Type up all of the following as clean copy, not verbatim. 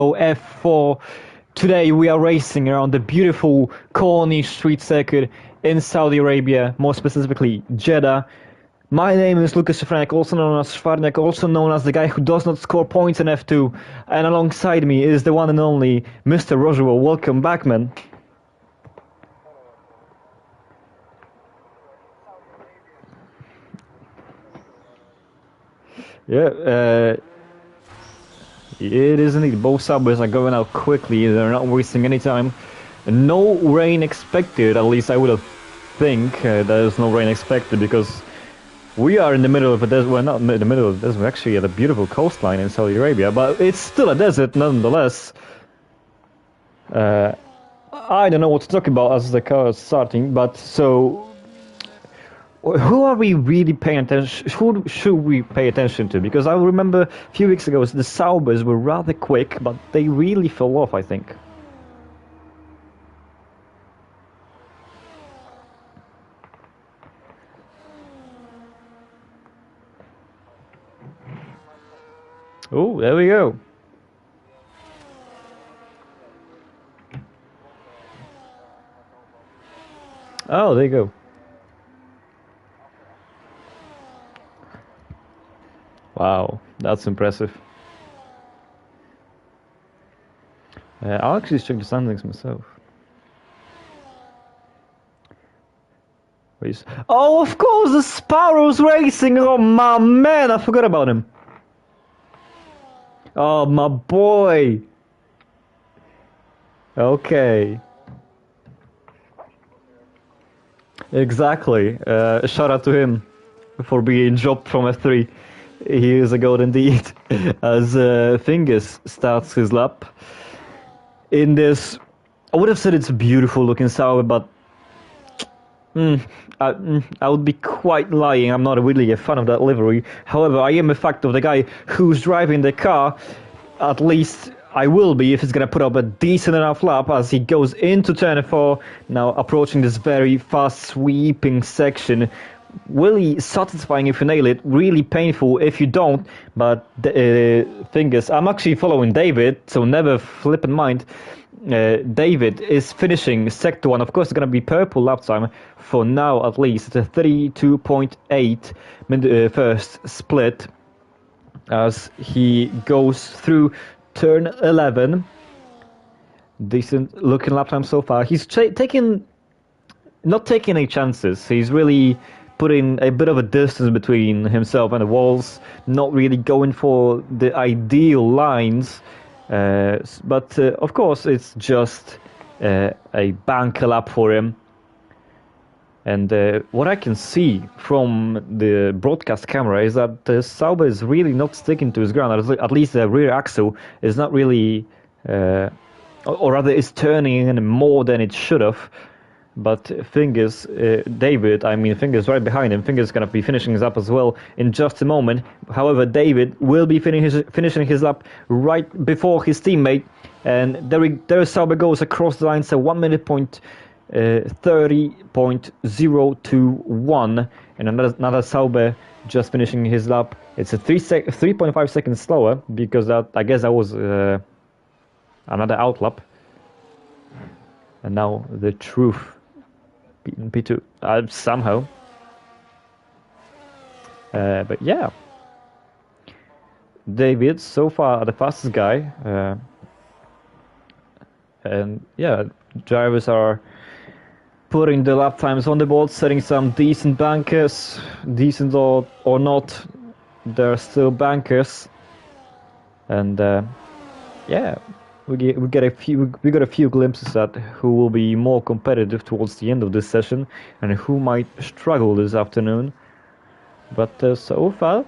Ero F4. Today we are racing around the beautiful Corniche street circuit in Saudi Arabia, more specifically Jeddah. My name is Lucas Šafranek, also known as Švarnek, also known as the guy who does not score points in F2, and alongside me is the one and only Mr. Rožuvo. Welcome back, man. Yeah, it is indeed. Both subways are going out quickly. They're not wasting any time. No rain expected, at least I would have think. There's no rain expected because we are in the middle of a desert. Well, not in the middle of the desert. We're actually at a beautiful coastline in Saudi Arabia, but it's still a desert nonetheless. I don't know what to talk about as the car is starting, but so... Who are we really paying attention? Who should we pay attention to? Because I remember a few weeks ago the Saubers were rather quick, but they really fell off, I think. Oh, there we go. Oh, there you go. Wow, that's impressive. I'll actually check the standings myself. Oh, of course, the Sparrow's racing! Oh, my man, I forgot about him. Oh, my boy. Okay. Exactly. Shout out to him for being dropped from F3. He is a god indeed, as Fingers starts his lap. In this, I would have said it's a beautiful looking Sauber, but I would be quite lying. I'm not really a fan of that livery. However, I am a fact of the guy who's driving the car. At least I will be if he's going to put up a decent enough lap as he goes into turn 4, now approaching this very fast sweeping section. Really satisfying if you nail it, really painful if you don't, but Fingers, I'm actually following David, so never flip in mind. David is finishing sector 1, of course it's going to be purple lap time, for now at least. It's a 32.8 first split, as he goes through turn 11. Decent looking lap time so far. He's not taking any chances, he's really putting a bit of a distance between himself and the walls, not really going for the ideal lines, but of course it's just a banker lap for him. And what I can see from the broadcast camera is that the Sauber is really not sticking to his ground, at least the rear axle is not really, or rather is turning in more than it should have. But Fingers, Fingers right behind him. Fingers going to be finishing his lap as well in just a moment. However, David will be finishing his lap right before his teammate. And there Sauber goes across the line, so 1 minute 30.021. And another Sauber just finishing his lap. It's a 3.5 seconds slower, because I guess that was another outlap. And now the truth. Beaten P2 somehow. But yeah. David, so far the fastest guy. And yeah, drivers are putting the lap times on the board, setting some decent bankers. Decent or not, they're still bankers. And yeah. We got a few glimpses at who will be more competitive towards the end of this session and who might struggle this afternoon. But so far,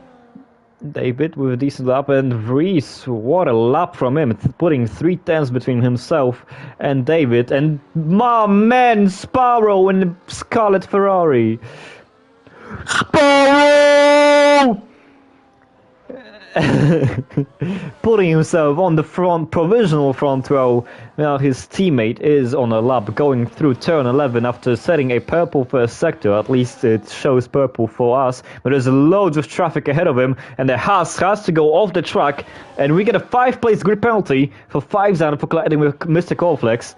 David with a decent lap, and Vries, what a lap from him, putting 3/10 between himself and David, and my man Sparrow in the Scarlet Ferrari. Sparrow! putting himself on the provisional front row, while his teammate is on a lap going through turn 11 after setting a purple first sector. At least it shows purple for us, but there's loads of traffic ahead of him, and the Haas has to go off the track, and we get a 5-place grid penalty for 5 for colliding with Mr. Cornflakes.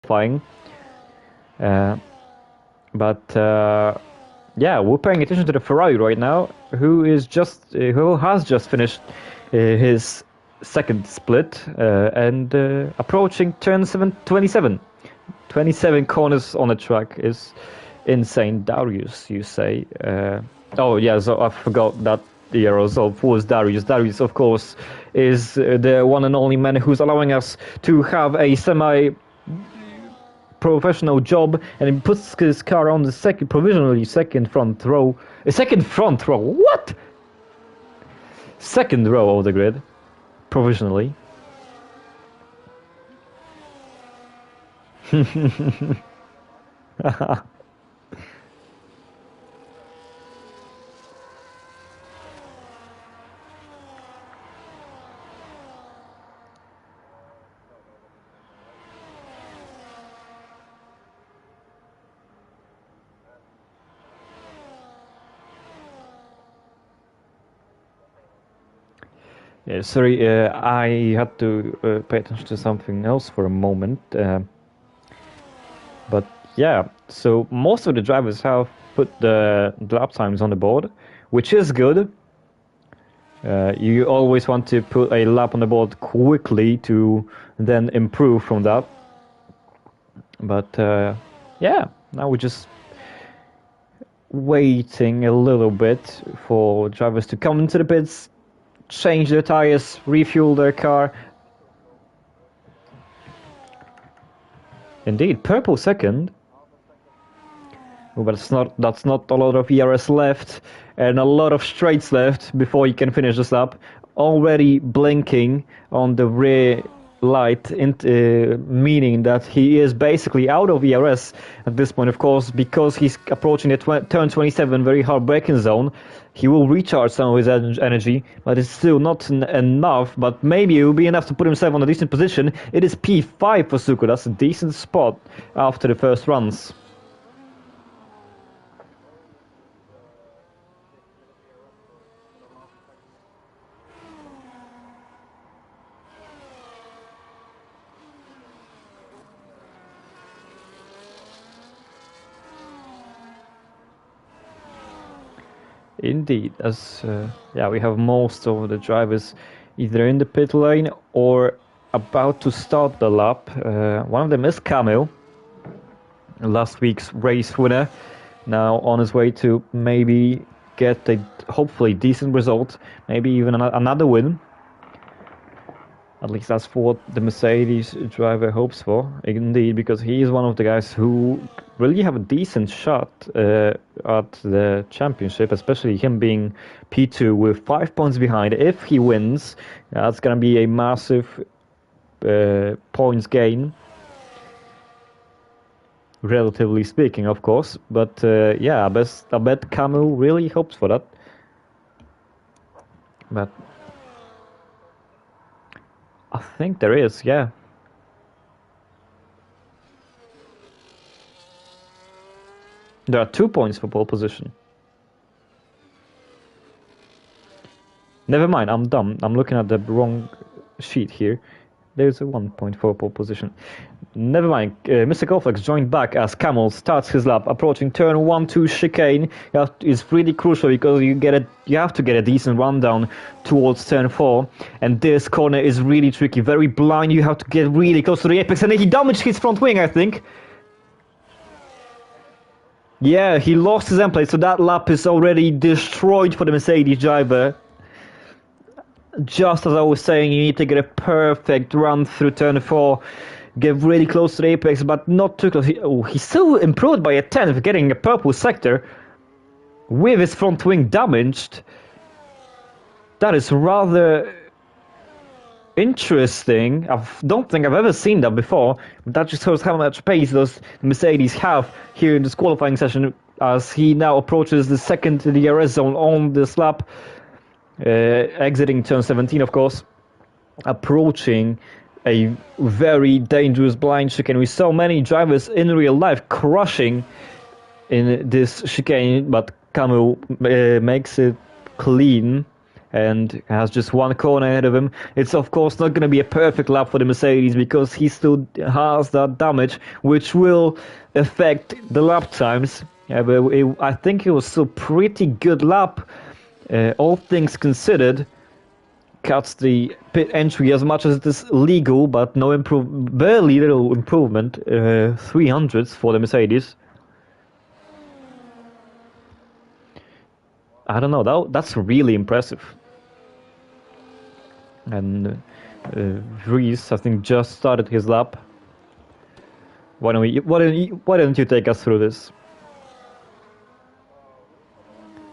Fine. Yeah, we're paying attention to the Ferrari right now, who has just finished his second split and approaching turn 27. 27 corners on the track is insane. Darius, you say? Oh yeah, so I forgot that the Ero F1 was Darius. Darius, of course, is the one and only man who's allowing us to have a professional job, and he puts his car on the provisionally second front row. What? Second row of the grid, provisionally. Yeah, sorry, I had to pay attention to something else for a moment. But yeah, so most of the drivers have put the lap times on the board, which is good. You always want to put a lap on the board quickly to then improve from that. But yeah, now we're just waiting a little bit for drivers to come into the pits, change their tires, refuel their car. Indeed, purple second. But that's not a lot of ERS left, and a lot of straights left before you can finish this lap. Already blinking on the rear light, meaning that he is basically out of ERS at this point, of course, because he's approaching the turn 27 very hard braking zone. He will recharge some of his energy, but it's still not enough, but maybe it will be enough to put himself on a decent position. It is P5 for Suko. That's a decent spot after the first runs. Indeed, as yeah, we have most of the drivers either in the pit lane or about to start the lap. One of them is Camille, last week's race winner, now on his way to maybe get a hopefully decent result, maybe even another win. At least that's what the Mercedes driver hopes for, indeed, because he is one of the guys who really have a decent shot at the championship, especially him being P2 with 5 points behind. If he wins, that's going to be a massive points gain, relatively speaking, of course. But yeah, I bet Camille really hopes for that. But I think there is, yeah. There are 2 points for pole position. Never mind, I'm dumb. I'm looking at the wrong sheet here. There's a 1 point for pole position. Never mind. Mr. Cornflakes joined back as Camel starts his lap, approaching turn 1-2 chicane. It's really crucial because you have to get a decent rundown towards turn 4, and this corner is really tricky, very blind. You have to get really close to the apex, and he damaged his front wing, I think. Yeah, he lost his end plate, so that lap is already destroyed for the Mercedes driver. Just as I was saying, you need to get a perfect run through turn 4, get really close to the apex, but not too close. He's still improved by a 10th, getting a purple sector with his front wing damaged. That is rather interesting. I don't think I've ever seen that before. That just shows how much pace those Mercedes have here in this qualifying session. as he now approaches the second DRS zone on this lap, exiting turn 17, of course, approaching a very dangerous blind chicane. We saw many drivers in real life crushing in this chicane, but Camus makes it clean and has just one corner ahead of him. It's of course not going to be a perfect lap for the Mercedes because he still has that damage, which will affect the lap times. But I think it was still pretty good lap, all things considered. Cuts the pit entry as much as it is legal, but no barely little improvement. 300s for the Mercedes. I don't know. That's really impressive. And Vries, I think, just started his lap. Why don't you take us through this,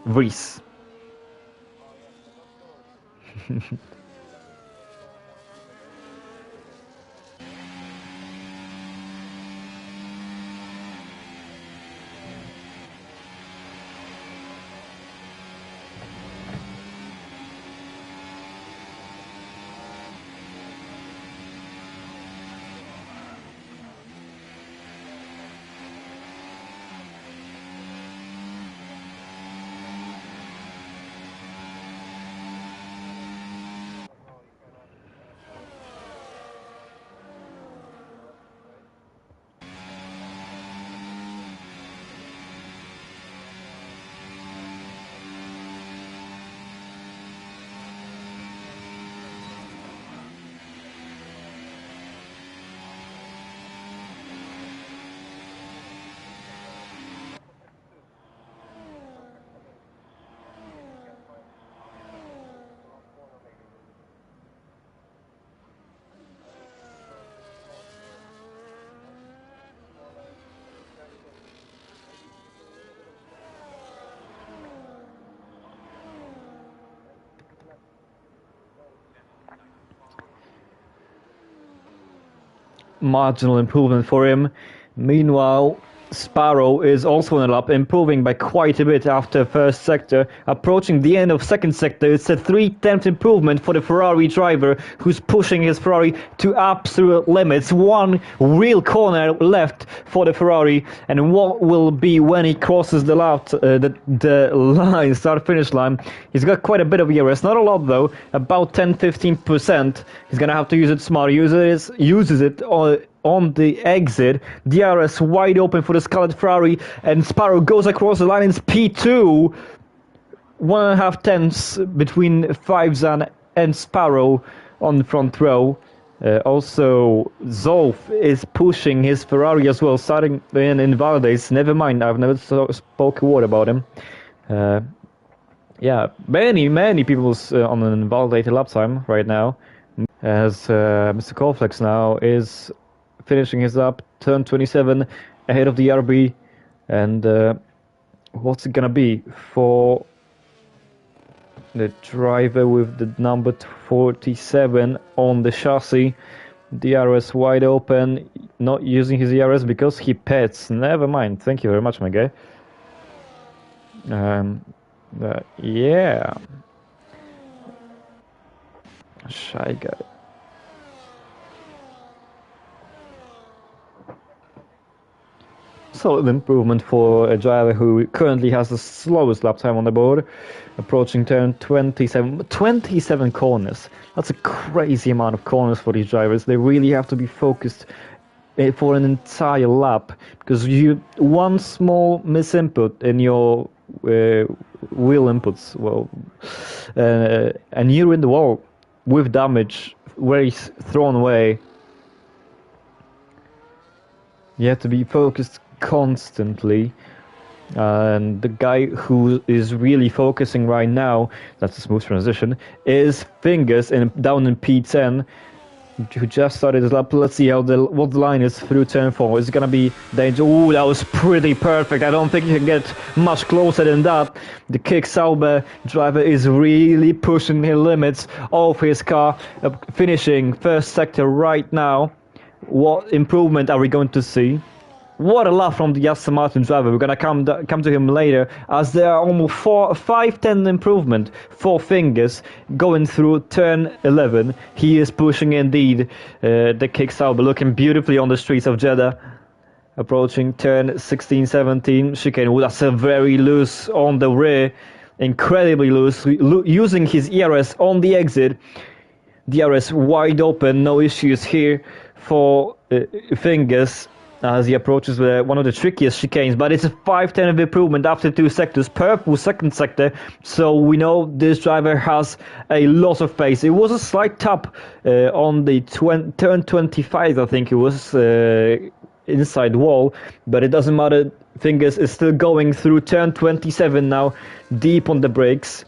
Vries? Marginal improvement for him. Meanwhile, Sparrow is also on a lap, improving by quite a bit after first sector. Approaching the end of second sector, it's a 3/10 improvement for the Ferrari driver, who's pushing his Ferrari to absolute limits. One real corner left for the Ferrari, and what will be when he crosses the line, start-finish line. He's got quite a bit of ERS, not a lot though, about 10-15%. He's gonna have to use it smart. Uses it on the exit. DRS wide open for the Scarlet Ferrari, and Sparrow goes across the line in P2. 1.5 tenths between Fivezan and Sparrow on the front row. Also, Zolf is pushing his Ferrari as well, starting in invalidates. Never mind, I've never spoke a word about him. Yeah, many people on an invalidated lap time right now, as Mr. Corflex now is finishing his lap, turn 27, ahead of the RB, and what's it gonna be for the driver with the number 47 on the chassis? DRS wide open, not using his ERS because he pets. Never mind, thank you very much, my guy. Yeah, shy guy. Solid improvement for a driver who currently has the slowest lap time on the board, approaching turn 27. 27 corners. That's a crazy amount of corners for these drivers. They really have to be focused for an entire lap, because one small misinput in your wheel inputs, and you're in the wall with damage where he's thrown away. You have to be focused constantly, and the guy who is really focusing right now, that's a smooth transition, is Fingers down in P10, who just started his lap. Let's see what the line is through turn 4. It's gonna be danger. Ooh, that was pretty perfect. I don't think you can get much closer than that. The Kick Sauber driver is really pushing the limits of his car, finishing first sector right now. What improvement are we going to see? What a lap from the Aston Martin driver. We're gonna come to him later, as there are almost 5-10 improvement for Fingers going through turn 11. He is pushing indeed the kickstart, but looking beautifully on the streets of Jeddah. Approaching turn 16, 17 chicane. Oh, that's a very loose on the rear, incredibly loose. Using his ERS on the exit. DRS wide open, no issues here for Fingers as he approaches one of the trickiest chicanes, but it's a 5-10 of improvement after 2 sectors, purple second sector, so we know this driver has a lot of pace. It was a slight tap on the turn 25, I think it was, inside wall, but it doesn't matter. Fingers is still going through turn 27 now, deep on the brakes.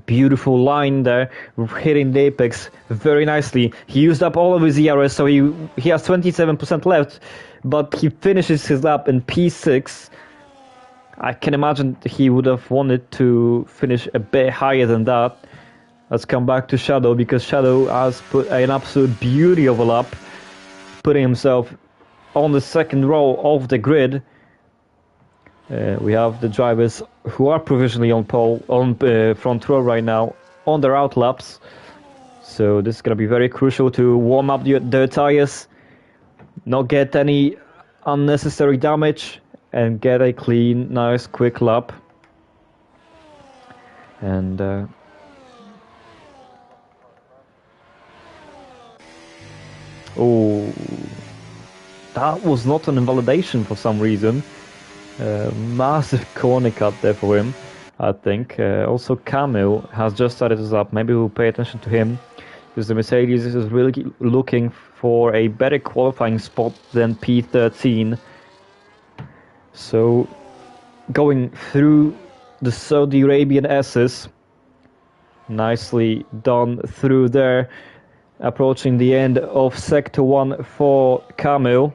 Beautiful line there, hitting the apex very nicely. He used up all of his ERS, so he has 27% left, but he finishes his lap in P6. I can imagine he would have wanted to finish a bit higher than that. Let's come back to Shadow, because Shadow has put an absolute beauty of a lap, putting himself on the second row of the grid. We have the drivers who are provisionally on pole, on front row right now, on their out laps. So this is going to be very crucial to warm up their tires, not get any unnecessary damage, and get a clean, nice, quick lap. And oh, that was not an invalidation for some reason. Massive corner cut there for him, I think. Also Camille has just started his lap. Maybe we'll pay attention to him, because the Mercedes is really looking for a better qualifying spot than P13. So going through the Saudi Arabian S's, nicely done through there. Approaching the end of sector 1 for Camille.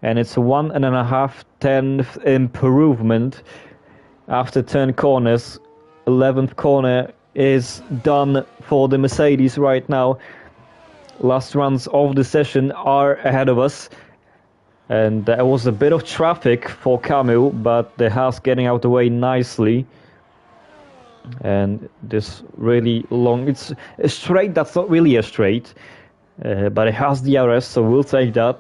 And it's a 1.5 improvement after 10 corners. 11th corner is done for the Mercedes right now. Last runs of the session are ahead of us. And there was a bit of traffic for Camille, but the Haas getting out the way nicely. And this really long, it's a straight that's not really a straight, but it has DRS, so we'll take that.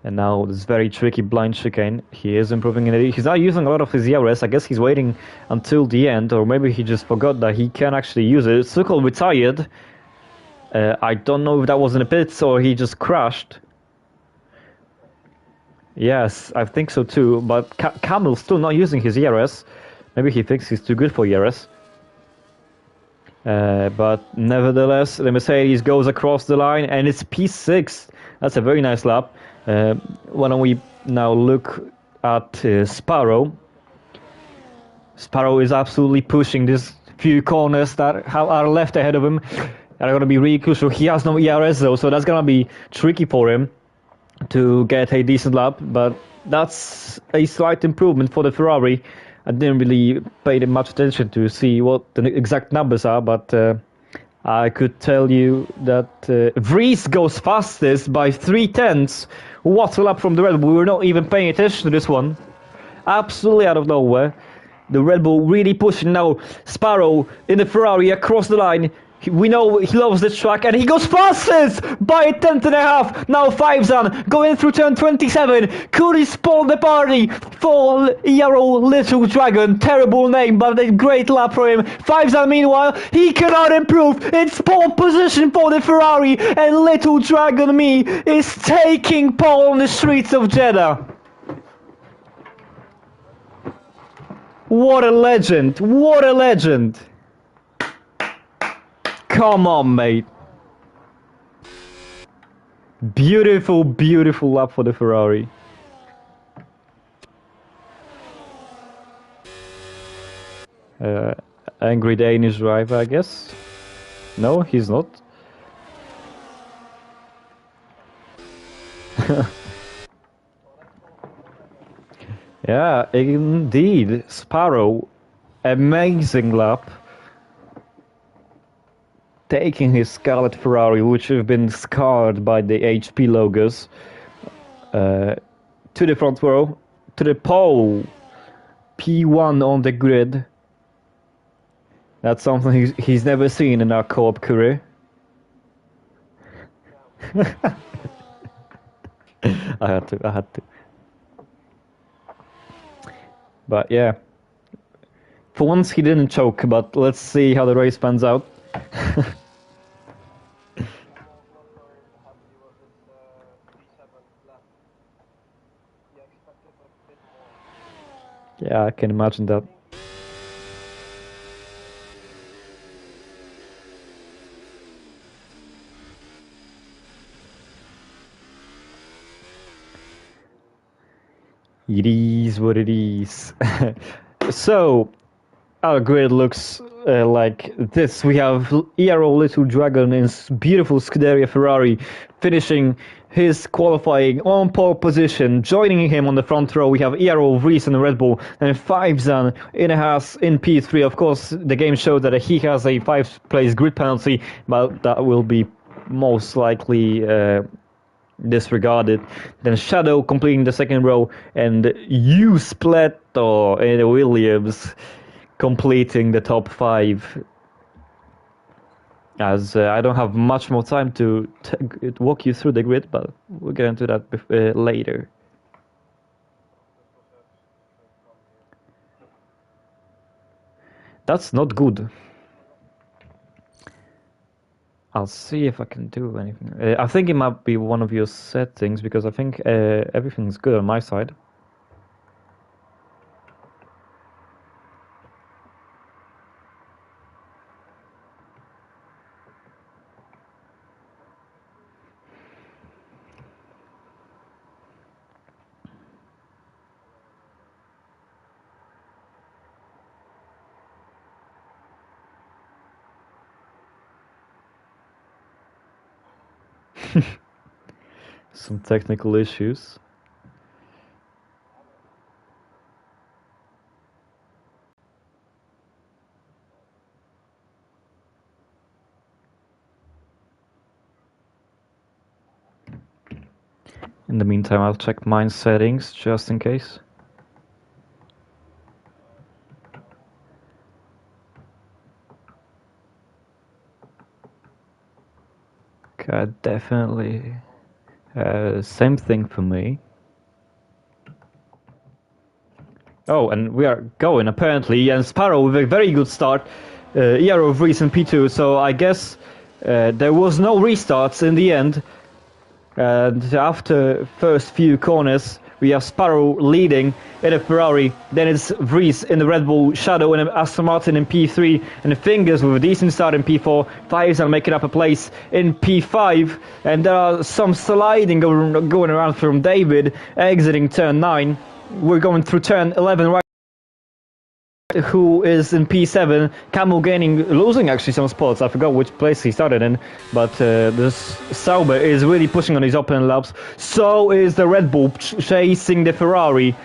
And now this very tricky blind chicane. He is improving in it. He's not using a lot of his ERS. I guess he's waiting until the end, or maybe he just forgot that he can actually use it. Sukol retired. I don't know if that was in the pits or he just crashed. Yes, I think so too. But Camel's still not using his ERS. Maybe he thinks he's too good for ERS. But nevertheless, the Mercedes goes across the line, and it's P6. That's a very nice lap. Why don't we now look at Sparrow. Sparrow is absolutely pushing these few corners that are left ahead of him. Are going to be really crucial. He has no ERS though, so that's going to be tricky for him to get a decent lap. But that's a slight improvement for the Ferrari. I didn't really pay much attention to see what the exact numbers are, but I could tell you that Vries goes fastest by 0.3. What a lap from the Red Bull. We were not even paying attention to this one. Absolutely out of nowhere. The Red Bull really pushing now. Sparrow in the Ferrari across the line. We know he loves this track, and he goes fastest by 1/10.5. Now Faizan going through turn 27. Could he spawn the party for Ero Little Dragon? Terrible name, but a great lap for him. Faizan, meanwhile, he cannot improve. It's pole position for the Ferrari, and Little Dragon Me is taking pole on the streets of Jeddah. What a legend! What a legend! Come on, mate. Beautiful, beautiful lap for the Ferrari. Angry Danish driver, I guess. No, he's not. Yeah, indeed. Sparrow. Amazing lap. Taking his Scarlet Ferrari, which have been scarred by the HP logos. to the front row, to the pole. P1 on the grid. That's something he's never seen in our co-op career. I had to. But yeah. For once he didn't choke, but let's see how the race pans out. Yeah, I can imagine that. It is what it is. So, our grid looks like this. We have Ero Little Dragon in beautiful Scuderia Ferrari finishing his qualifying on pole position. Joining him on the front row, we have Ero Vries in the Red Bull, and Fivezan in a Haas in P3. Of course, the game showed that he has a 5th place grid penalty, but that will be most likely disregarded. Then Shadow completing the second row, and Spleto in Williams completing the top 5. As I don't have much more time to walk you through the grid, but we'll get into that later. That's not good. I'll see if I can do anything. I think it might be one of your settings, because I think everything's good on my side. Some technical issues. In the meantime, I'll check mine settings just in case. Okay, definitely. Same thing for me. Oh, and we are going apparently, and Sparrow with a very good start. Ero Vries in P2, so I guess there was no restarts in the end. And after first few corners, we have Sparrow leading in a Ferrari. Then it's Vries in the Red Bull, Shadow in Aston Martin in P3, and Fingers with a decent start in P4. Fives are making up a place in P5, and there are some sliding going around from David exiting turn 9. We're going through turn 11 right. Who is in P7, Camel losing actually some spots. I forgot which place he started in, but this Sauber is really pushing on his opening laps. So is the Red Bull chasing the Ferrari.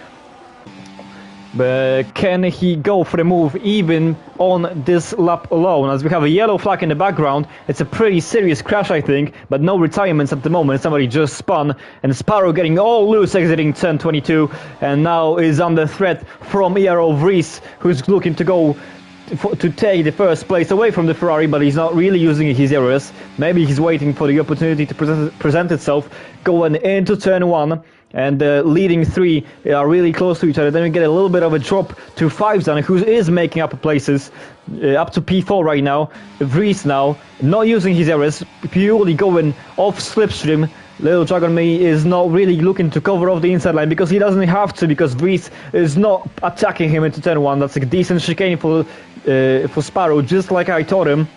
But can he go for the move even on this lap alone? As we have a yellow flag in the background, it's a pretty serious crash, I think, but no retirements at the moment. Somebody just spun, and Sparrow getting all loose exiting turn 22, and now is under threat from Ero Vries, who's looking to go to take the first place away from the Ferrari, but he's not really using his errors. Maybe he's waiting for the opportunity to present itself, going into turn 1. And the leading 3 are really close to each other. Then we get a little bit of a drop to Fivezan, who is making up places up to P4 right now. Vries now, not using his errors, purely going off slipstream. Little Dragon Me is not really looking to cover off the inside line because he doesn't have to, because Vries is not attacking him into turn 1. That's a decent chicane for Sparrow, just like I taught him.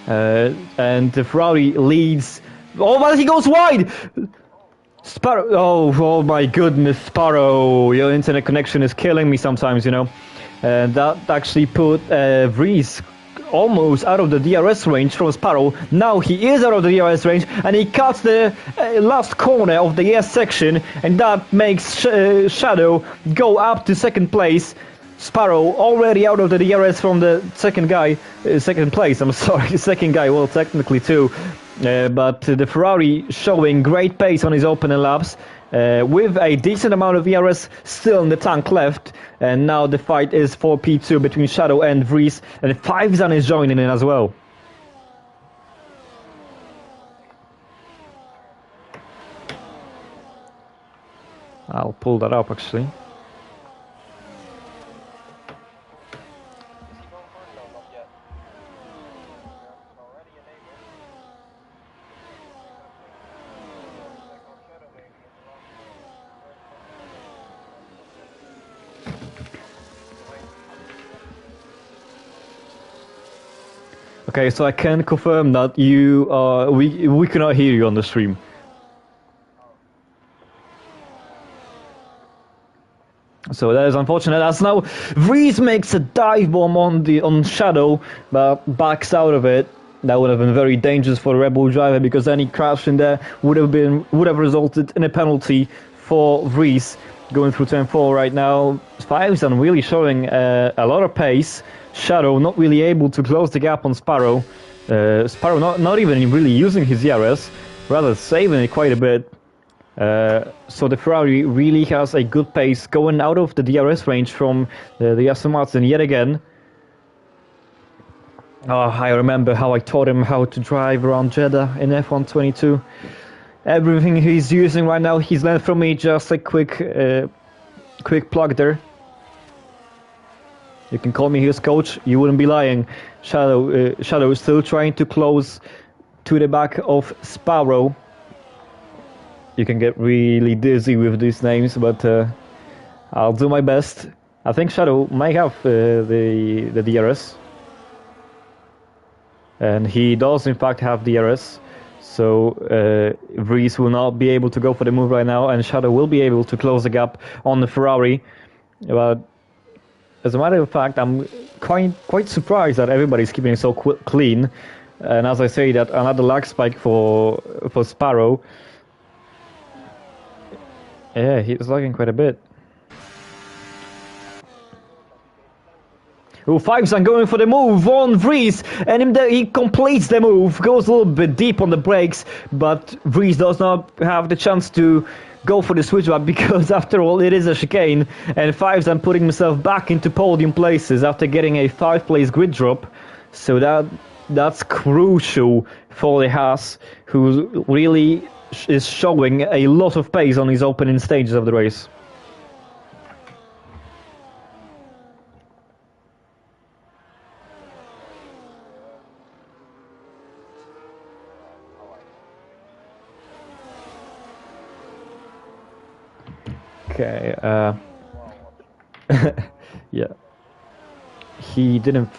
And the Ferrari leads. Oh, but he goes wide! Sparrow, oh my goodness, Sparrow, your internet connection is killing me sometimes, you know. And that actually put Vries almost out of the DRS range from Sparrow. Now he is out of the DRS range, and he cuts the last corner of the S section, and that makes Shadow go up to second place. Sparrow already out of the DRS from the second guy, second place, I'm sorry, second guy, well, technically too. But the Ferrari showing great pace on his opening laps, with a decent amount of DRS still in the tank left. And now the fight is for P2 between Shadow and Vries, and Fivezan is joining in as well. I'll pull that up actually. Okay, so I can confirm that you we cannot hear you on the stream. So that is unfortunate. As now Vries makes a dive bomb on Shadow, but backs out of it. That would have been very dangerous for the Red Bull driver, because any crash in there would have resulted in a penalty for Vries going through turn 4 right now. Fivezan really showing a lot of pace. Shadow not really able to close the gap on Sparrow. Sparrow not even really using his DRS, rather saving it quite a bit. So the Ferrari really has a good pace going out of the DRS range from the Aston Martin yet again. Oh, I remember how I taught him how to drive around Jeddah in F1 22. Everything he's using right now, he's learned from me. Just a quick plug there. You can call me his coach, you wouldn't be lying. Shadow is still trying to close to the back of Sparrow. You can get really dizzy with these names, but I'll do my best. I think Shadow might have the DRS. And he does in fact have DRS. So Vries will not be able to go for the move right now, and Shadow will be able to close the gap on the Ferrari. But as a matter of fact, I'm quite surprised that everybody's keeping it so clean. And as I say, that another lag spike for Sparrow. Yeah, he's lagging quite a bit. Oh, Fivezan going for the move on Vries, and he completes the move, goes a little bit deep on the brakes, but Vries does not have the chance to go for the switchback, because after all it is a chicane, and Fivezan putting himself back into podium places after getting a 5th-place grid drop. So that's crucial for the Haas, who really is showing a lot of pace on his opening stages of the race. Okay, yeah. He didn't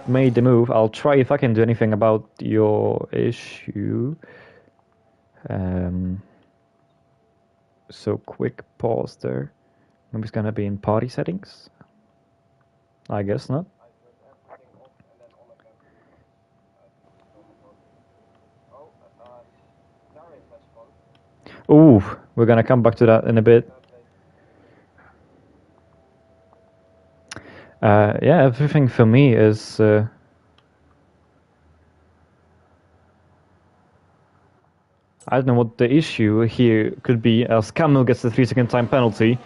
made the move. I'll try if I can do anything about your issue. So quick pause there. Maybe it's gonna be in party settings. I guess not. Ooh, we're gonna come back to that in a bit. Yeah, everything for me is I don't know what the issue here could be, as Camille gets the 3-second time penalty.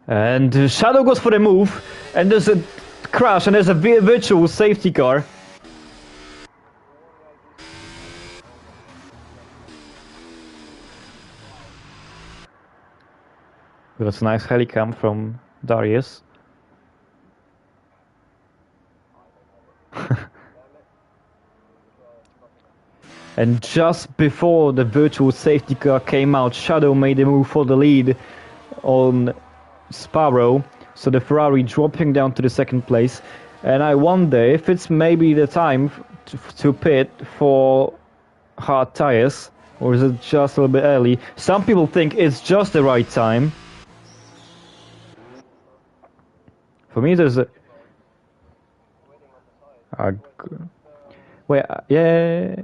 And Shadow goes for the move, and there's a crash, and there's a virtual safety car. That's a nice helicam from Darius. And just before the virtual safety car came out, Shadow made a move for the lead on Sparrow, so the Ferrari dropping down to the 2nd place. And I wonder if it's maybe the time to pit for hard tires, or is it just a little bit early? Some people think it's just the right time. For me, there's a... wait, yeah...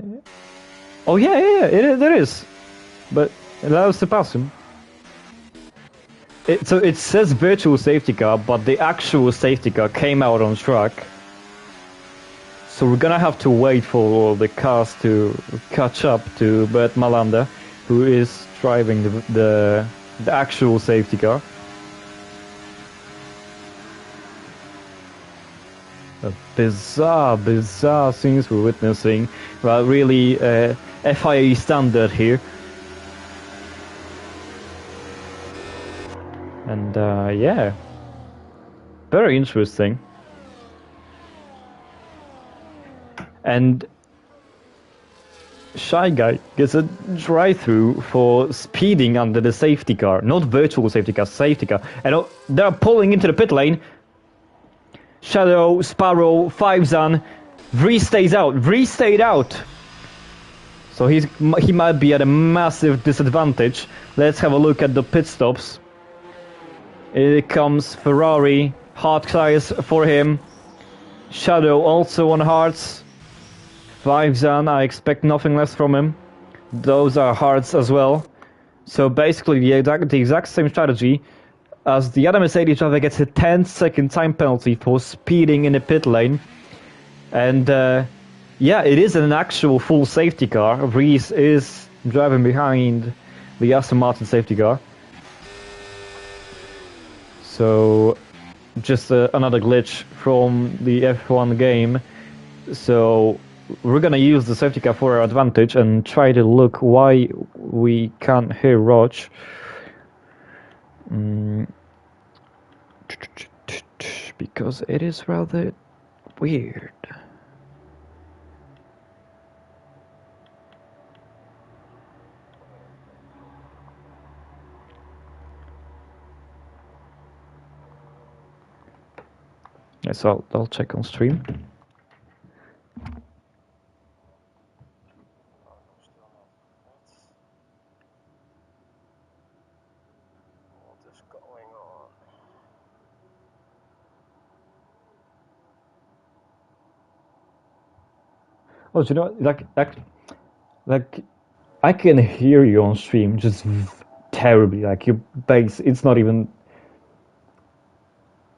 Oh yeah, there is. But it allows to pass him. So it says virtual safety car, but the actual safety car came out on track. So we're gonna have to wait for the cars to catch up to Bert Malander, who is driving the actual safety car. A bizarre scenes we're witnessing. Well, really, FIA standard here. And yeah, very interesting. And Shy Guy gets a drive-through for speeding under the safety car, not virtual safety car, safety car. And they're pulling into the pit lane. Shadow, Sparrow, 5-Zan, Vree stays out. Vree stayed out. So he might be at a massive disadvantage. Let's have a look at the pit stops. Here comes Ferrari, hard tires for him. Shadow also on hards. 5-Zan, I expect nothing less from him. Those are hards as well. So basically the exact same strategy as the other Mercedes driver gets a 10-second time penalty for speeding in the pit lane. And yeah, it is an actual full safety car. Reese is driving behind the Aston Martin safety car. So just another glitch from the F1 game. So we're gonna use the safety car for our advantage and try to look why we can't hear Roach. Because it is rather weird. Yes, I'll check on stream. Oh, do you know what? Like, I can hear you on stream just terribly. Like your bass, it's not even.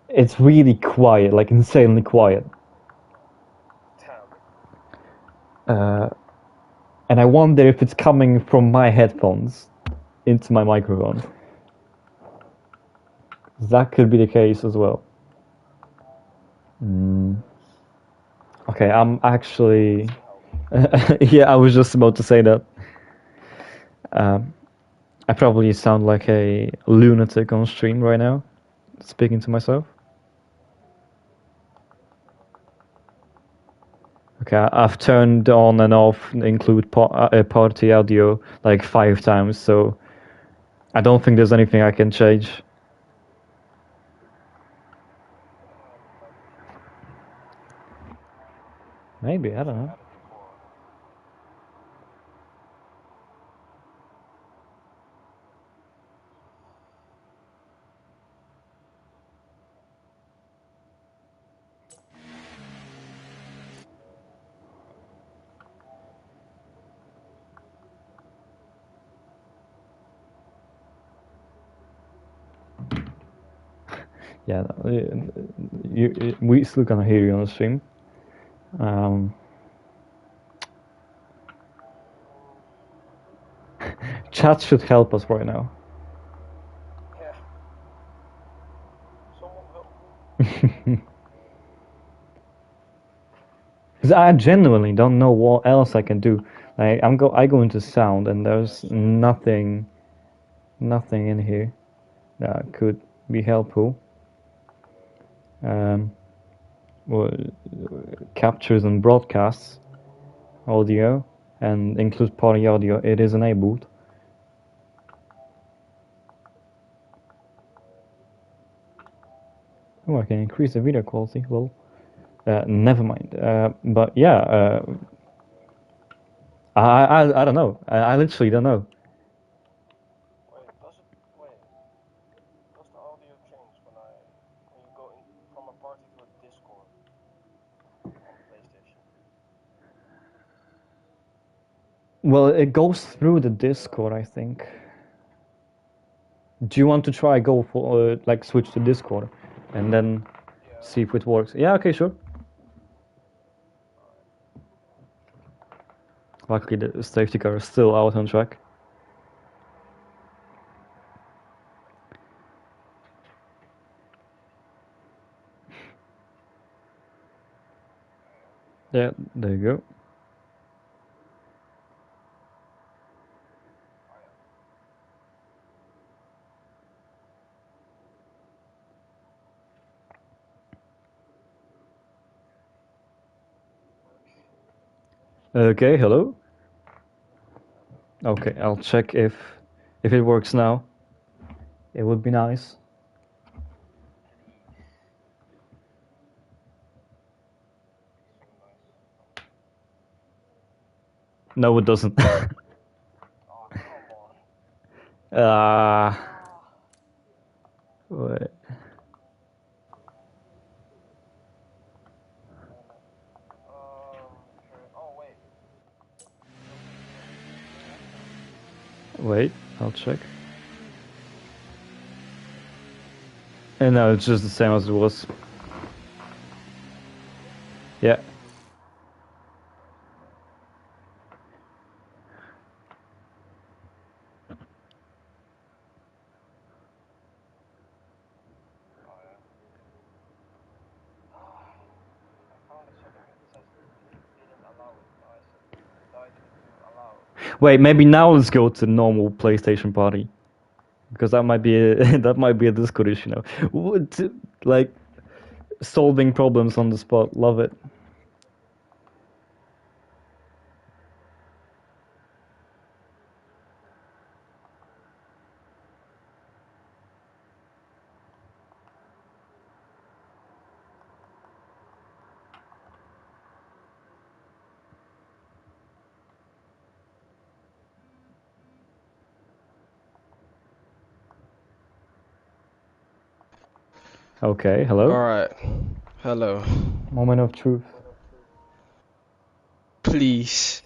It's really quiet, like insanely quiet. And I wonder if it's coming from my headphones into my microphone. That could be the case as well. Okay, I'm actually. Yeah, I was just about to say that. I probably sound like a lunatic on stream right now, speaking to myself. Okay, I've turned on and off include party audio like 5 times, so I don't think there's anything I can change. Maybe, I don't know. Yeah, we still gonna hear you on the stream. Chat should help us right now. Yeah. Someone help me. Because I genuinely don't know what else I can do. Like I go into sound and there's nothing in here that could be helpful. Well, captures and broadcasts audio and includes party audio. It is enabled. Oh, I can increase the video quality. Well, never mind. But yeah, I don't know. I literally don't know. Does the audio change when you go from a party to a Discord on PlayStation? Well, it goes through the Discord, I think. Do you want to try go for like switch to Discord, and then Yeah. see if it works? Yeah, okay, sure. Luckily, the safety car is still out on track. Yeah, there you go. Okay, hello. Okay, I'll check if it works now. It would be nice. No, it doesn't. Oh, come on. Wait. Sure. Oh, wait. Wait, I'll check. And no, it's just the same as it was. Yeah. I found a setting. It says didn't allow it. I said died to allow. Wait, maybe now let's go to normal PlayStation party, because that might be a, that might be a Discord issue now. Like solving problems on the spot. Love it. Okay, hello. Alright. Hello. Moment of truth. Please.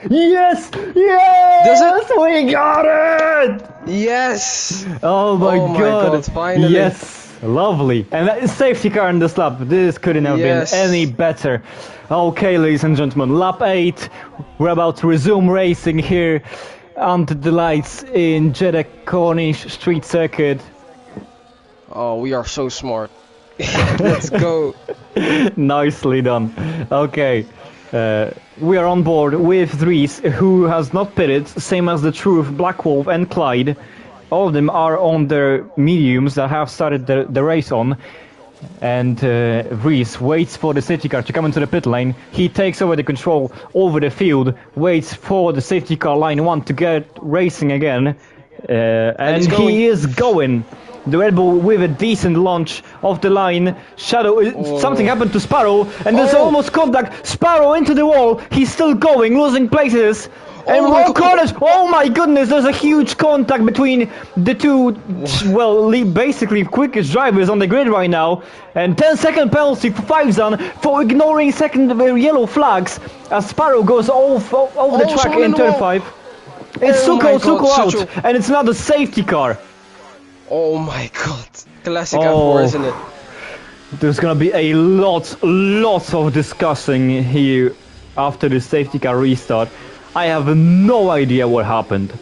Yes! Yes! We got it! Yes! Oh my Oh my god, it's finally. Yes! Lovely. And that is safety car in this lap. This couldn't have Yes. been any better. Okay, ladies and gentlemen, lap 8. We're about to resume racing here under the lights in Jeddah Corniche Street Circuit. Oh, we are so smart. Let's go. Nicely done. Okay. We are on board with Reese, who has not pitted, same as the Truth, Black Wolf and Clyde. All of them are on their mediums that have started the race on. And Reese waits for the safety car to come into the pit lane. He takes over the control over the field, waits for the safety car line 1 to get racing again. And he is going. The Red Bull with a decent launch off the line. Shadow, something happened to Sparrow, and there's almost contact. Sparrow into the wall. He's still going, losing places. And more corners. Oh my goodness, there's a huge contact between the two, well, basically quickest drivers on the grid right now. And 10-second penalty for Fivezan for ignoring second yellow flags as Sparrow goes off the track in turn 5. It's Suko out, and it's another safety car. Oh my god. Classic F4, isn't it? There's gonna be a lot of discussing here after the safety car restart. I have no idea what happened.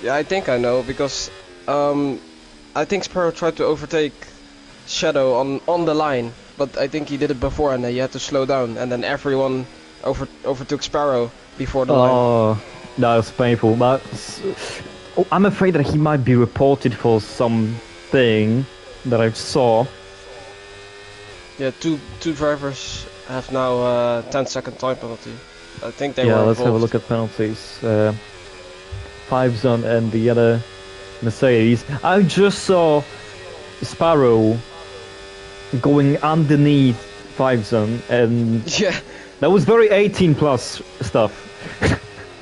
Yeah, I think I know, because I think Sparrow tried to overtake Shadow on the line, but I think he did it before and he had to slow down, and then everyone overtook Sparrow before the line. Oh, that was painful, but I'm afraid that he might be reported for something that I saw. Yeah, two drivers have now 10-second time penalty. I think they were Yeah, let's involved. have a look at penalties. Fivezan and the other Mercedes. I just saw Sparrow going underneath Fivezan, and Yeah. that was very 18 plus stuff.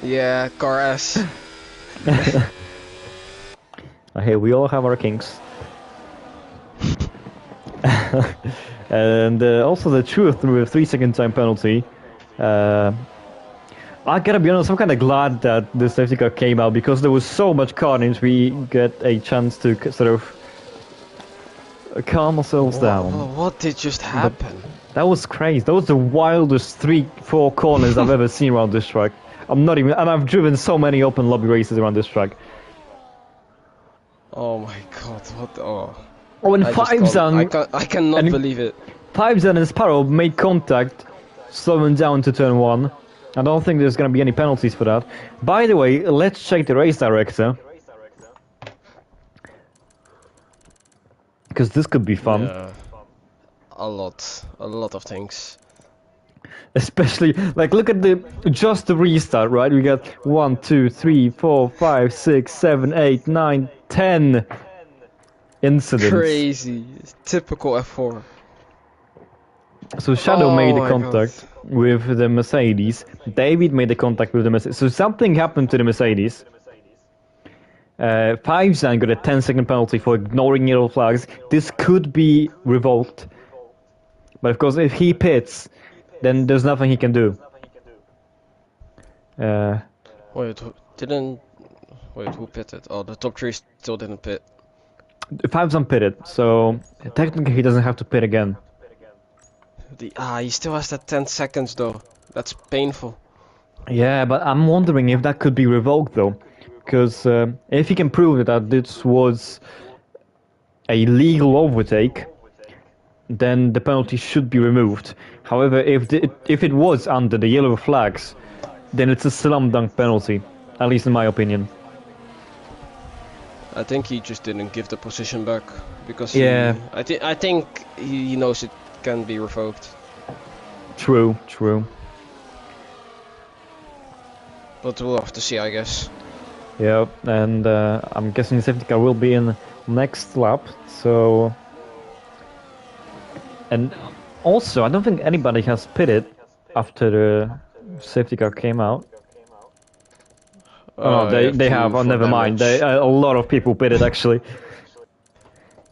Yeah, car S. Hey, we all have our kinks. And also the Truth through a 3-second time penalty. I gotta be honest, I'm kind of glad that the safety car came out because there was so much carnage. We get a chance to sort of calm ourselves down. What did just happen? That was crazy. That was the wildest 3-4 corners I've ever seen around this track. I'm not even, and I've driven so many open lobby races around this track. Oh my god, what? Oh. Oh, and I cannot and believe it. Fivesen and Sparrow made contact, slowing down to turn 1. I don't think there's gonna be any penalties for that. By the way, let's check the race director. Because this could be fun. Yeah. A lot of things. Especially, like, look at just the restart, right? We got 1, 2, 3, 4, 5, 6, 7, 8, 9, 10 incidents. Crazy. Typical F4. So Shadow made the my contact with the Mercedes. David made the contact with the Mercedes. So something happened to the Mercedes. Fivesen got a 10-second penalty for ignoring yellow flags. This could be revoked. But of course, if he pits, then there's nothing he can do. Wait, who pitted? Oh, the top 3 still didn't pit. Fivesen pitted, so technically he doesn't have to pit again. He still has that 10 seconds though. That's painful. Yeah, but I'm wondering if that could be revoked though. Because if he can prove that this was a legal overtake, then the penalty should be removed. However, if it was under the yellow flags, then it's a slam dunk penalty, at least in my opinion. I think he just didn't give the position back because yeah. I think he knows it can be revoked. True. But we'll have to see, I guess. Yeah, and I'm guessing the safety car will be in next lap. So, and also I don't think anybody has pitted after the safety car came out. Oh, they have. Oh, never mind. A lot of people pitted actually.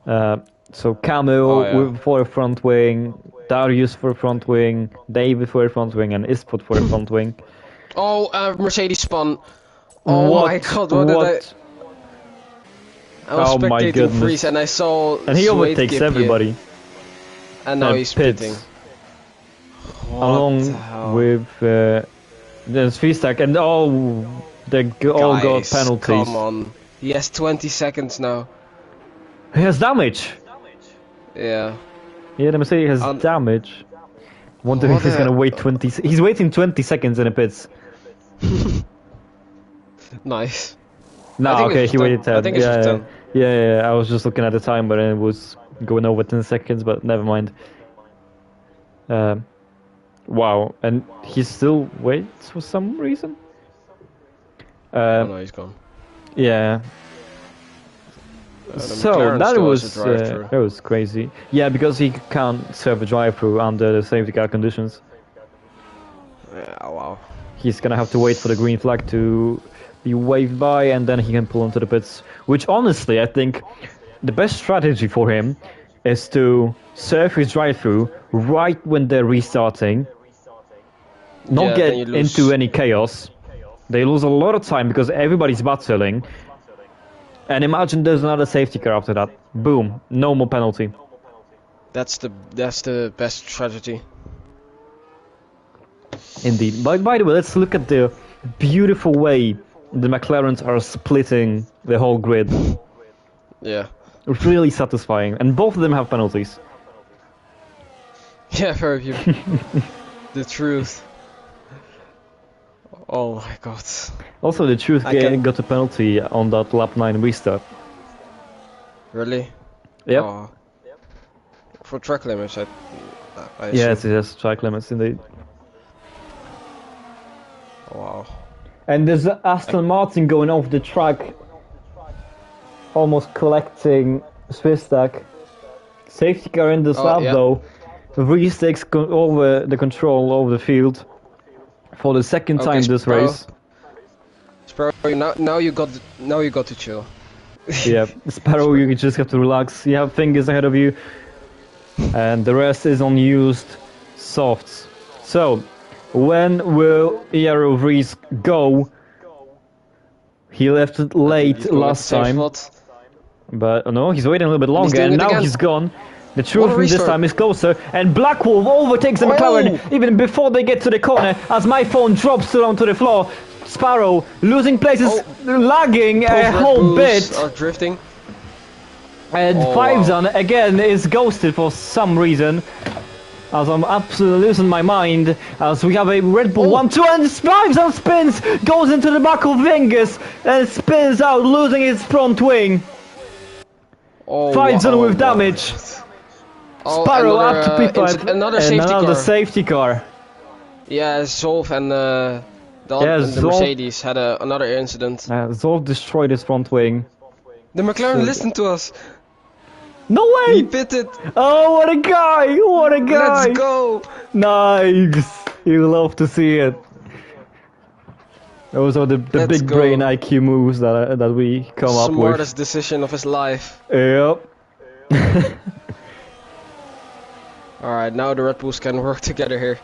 So Camille for a front wing, Darius for a front wing, David for a front wing, and Ispot for a front wing. Oh, Mercedes spun. Oh my god, what did I was spectating freeze and I saw and he overtakes everybody. And now he's pitting. Along with there's Freestack and they all got penalties. Come on. He has 20 seconds now. He has damage. Yeah. Yeah, the Mercedes has damage. Wonder if he's gonna wait 20. He's waiting 20 seconds in the pits. Nice. No, okay, he waited 10. I think it's 10. Yeah, I was just looking at the time, but it was going over 10 seconds, but never mind. Wow, and he still waits for some reason? Oh no, he's gone. Yeah. So that was crazy. Yeah, because he can't serve a drive-through under the safety car conditions. Yeah, wow. He's gonna have to wait for the green flag to be waved by, and then he can pull into the pits. Which, honestly, I think the best strategy for him is to serve his drive-through right when they're restarting, not get into any chaos. They lose a lot of time because everybody's battling. And imagine there's another safety car after that. Boom, no more penalty. That's the best strategy. Indeed. By the way, let's look at the beautiful way the McLarens are splitting the whole grid. Yeah. Really satisfying. And both of them have penalties. Yeah, very few. The truth. Oh my god. Also, the truth got a penalty on that lap 9 restart. Really? Yep. Oh. For track limits, I yes, track limits indeed. Wow. And there's Aston Martin going off the track, almost collecting Swiss stack. Safety car in this lap though. Reese takes over the control over the field for the second time this race. Sparrow, now you got to chill. Yeah, Sparrow, you just have to relax. You have fingers ahead of you, and the rest is unused softs. So, When will Ero Vries go? He left it I think late he's going at the last same time, spot. but no, he's waiting a little bit he's longer, doing and it now again. he's gone. The What truth a from this restart. time is closer, and Black Wolf overtakes the McLaren Oh! even before they get to the corner, as my phone drops down to the floor. Sparrow losing places, lagging a Both Red whole Bulls bit, are drifting. and Oh, Fivezon again is ghosted for some reason. As I'm absolutely losing my mind, as we have a Red Bull 1-2 and Fivezon spins, goes into the back of Vingus, and spins out, losing his front wing. Oh, Fivezon with wow. damage. Oh, Sparrow another, up to P5, another and safety another car. safety car. Yeah, Zolf and the Zolf- Mercedes had another incident. Zolf destroyed his front wing. The McLaren listened to us. No He way! pitted. Oh, what a guy! What a guy! Let's go. Nice! You love to see it. Those are the Let's big go. brain IQ moves that we come up with. Smartest decision of his life. Yep. Alright, now the Red Bulls can work together here.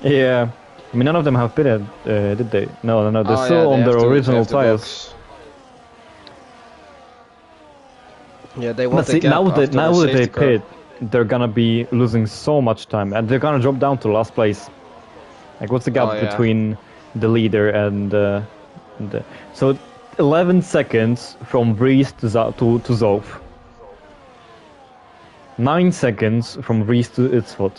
Yeah. I mean, none of them have pitted, did they? No, they're Oh, still yeah, on they their have to- they original have to tires. box. Yeah, they But want see, the gap now that after the they safety car. pit, they're gonna be losing so much time, and they're gonna drop down to last place. Like, what's the gap Oh, yeah. between the leader and the... So, 11 seconds from Vries to Zolf. 9 seconds from Vries to Itzvot.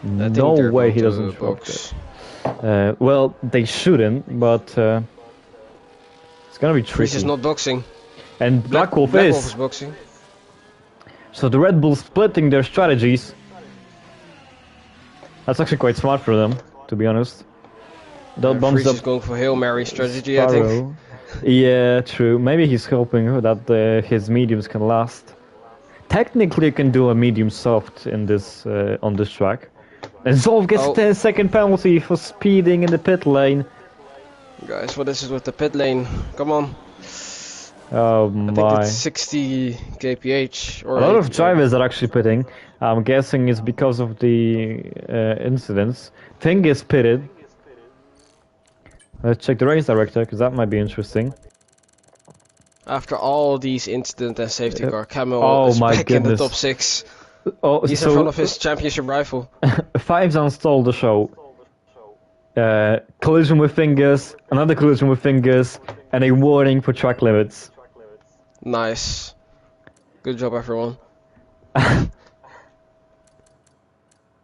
I think No they're way going he to doesn't drop box. it. Well, they shouldn't, but it's gonna be Vries tricky. is not boxing. And Black Wolf Black is. Wolf is boxing. So the Red Bulls splitting their strategies. That's actually quite smart for them, to be honest. That bumps Vries up is going for Hail Mary strategy, I think. Sparrow. Yeah, true. Maybe he's hoping that his mediums can last. Technically, you can do a medium soft in this on this track. And Zolf gets Oh. 10-second penalty for speeding in the pit lane. Guys, what is it with the pit lane? Come on. Oh I think my. it's 60 kph. Or A lot of 80. drivers are actually pitting. I'm guessing it's because of the incidents. Thing is pitted. Let's check the race director, because that might be interesting. After all these incident and safety car, Camel Oh is my back in the goodness. top 6. Oh, He's in front of his championship rifle. Fives stole the show. Collision with fingers, another collision with fingers, and a warning for track limits. Nice. Good job, everyone.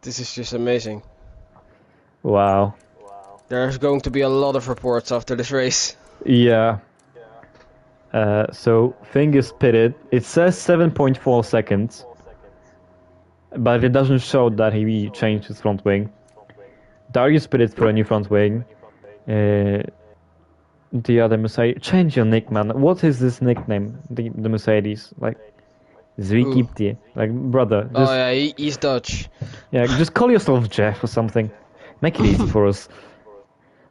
This is just amazing. Wow. There's going to be a lot of reports after this race. Yeah. So fingers pitted. It says 7.4 seconds, but it doesn't show that he changed his front wing. Darius pitted for a new front wing. The other Mercedes. Change your nick, man. What is this nickname? The Mercedes, like Zwikipti, like brother. Just, Oh yeah, he's Dutch. yeah, just call yourself Jeff or something. Make it easy for us.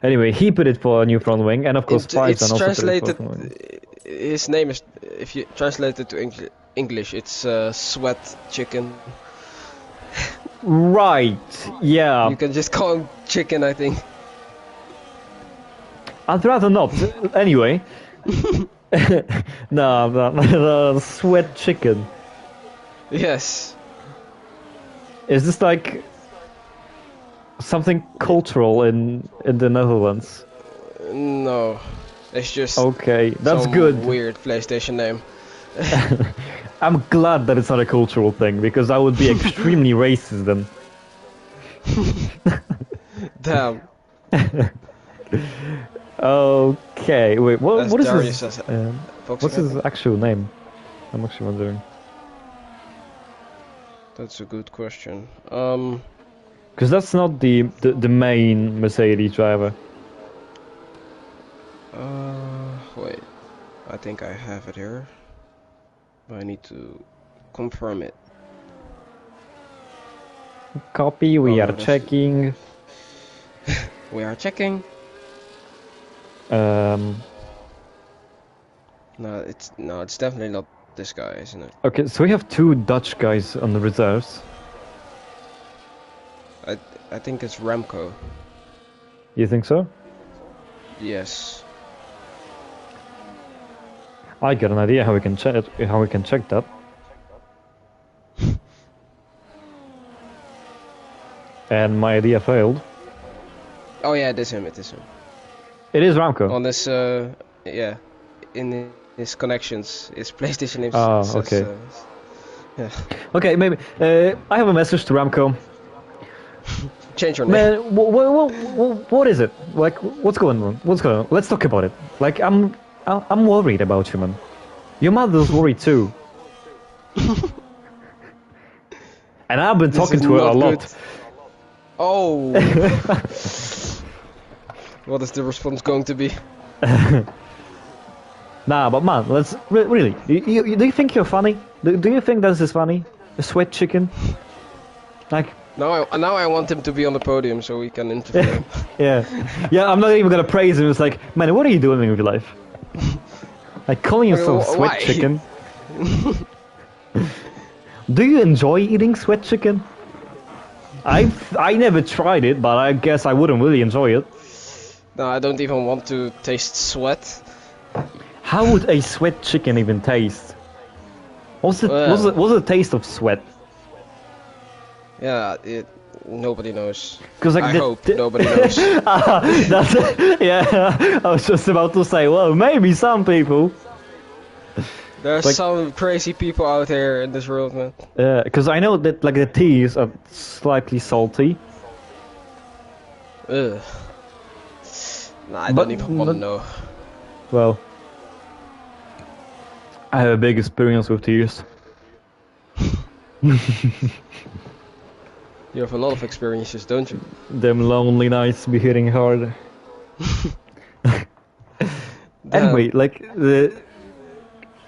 Anyway, he pitted for a new front wing, and of course, Fives It's also pitted for a translated. front wing. His name is, if you translate it to English, it's Sweat Chicken. Right. Yeah. You can just call him Chicken, I think. I'd rather not. Anyway. No, sweat chicken. Yes. Is this like something cultural in the Netherlands? No, it's just Okay, that's some good. weird PlayStation name. I'm glad that it's not a cultural thing, because I would be extremely racist then. Damn. Okay, wait, That's what is Darius his, as- what's his actual name? I'm actually wondering. That's a good question. Because that's not the main Mercedes driver. Wait. I think I have it here. But I need to confirm it. Copy, we Oh, are no, that's- checking. We are checking. No, it's definitely not this guy, isn't it? Okay, so we have two Dutch guys on the reserves. I think it's Ramco. You think so? Yes. I got an idea how we can check that. And my idea failed. Oh yeah, it is him. It is him. It is Ramco. On this, yeah, in his connections, his PlayStation name says, okay. Yeah. Okay, maybe. I have a message to Ramco. Change your name. Man, what is it? Like, what's going on? What's going on? Let's talk about it. Like, I'm worried about you, man. Your mother's worried too. And I've been talking to her a lot. Good. Oh. What is the response going to be? Nah, but man, let's really. Do you think you're funny? Do you think this is funny? A sweat chicken? Like. Now I want him to be on the podium so we can interview him. yeah. I'm not even gonna praise him. It's like, man, what are you doing with your life? Like calling yourself sweat chicken. Do you enjoy eating sweat chicken? I never tried it, but I guess I wouldn't really enjoy it. No, I don't even want to taste sweat. How would a sweat chicken even taste? What's the taste of sweat? Yeah, nobody knows. Like, I hope nobody knows. Yeah, I was just about to say, well, maybe some people. There's like, some crazy people out there in this world, man. Yeah, because I know that like the teas are slightly salty. Ugh. Nah, I don't even want to know. Well, I have a big experience with tears. You have a lot of experiences, don't you? Them lonely nights be hitting hard. Anyway, like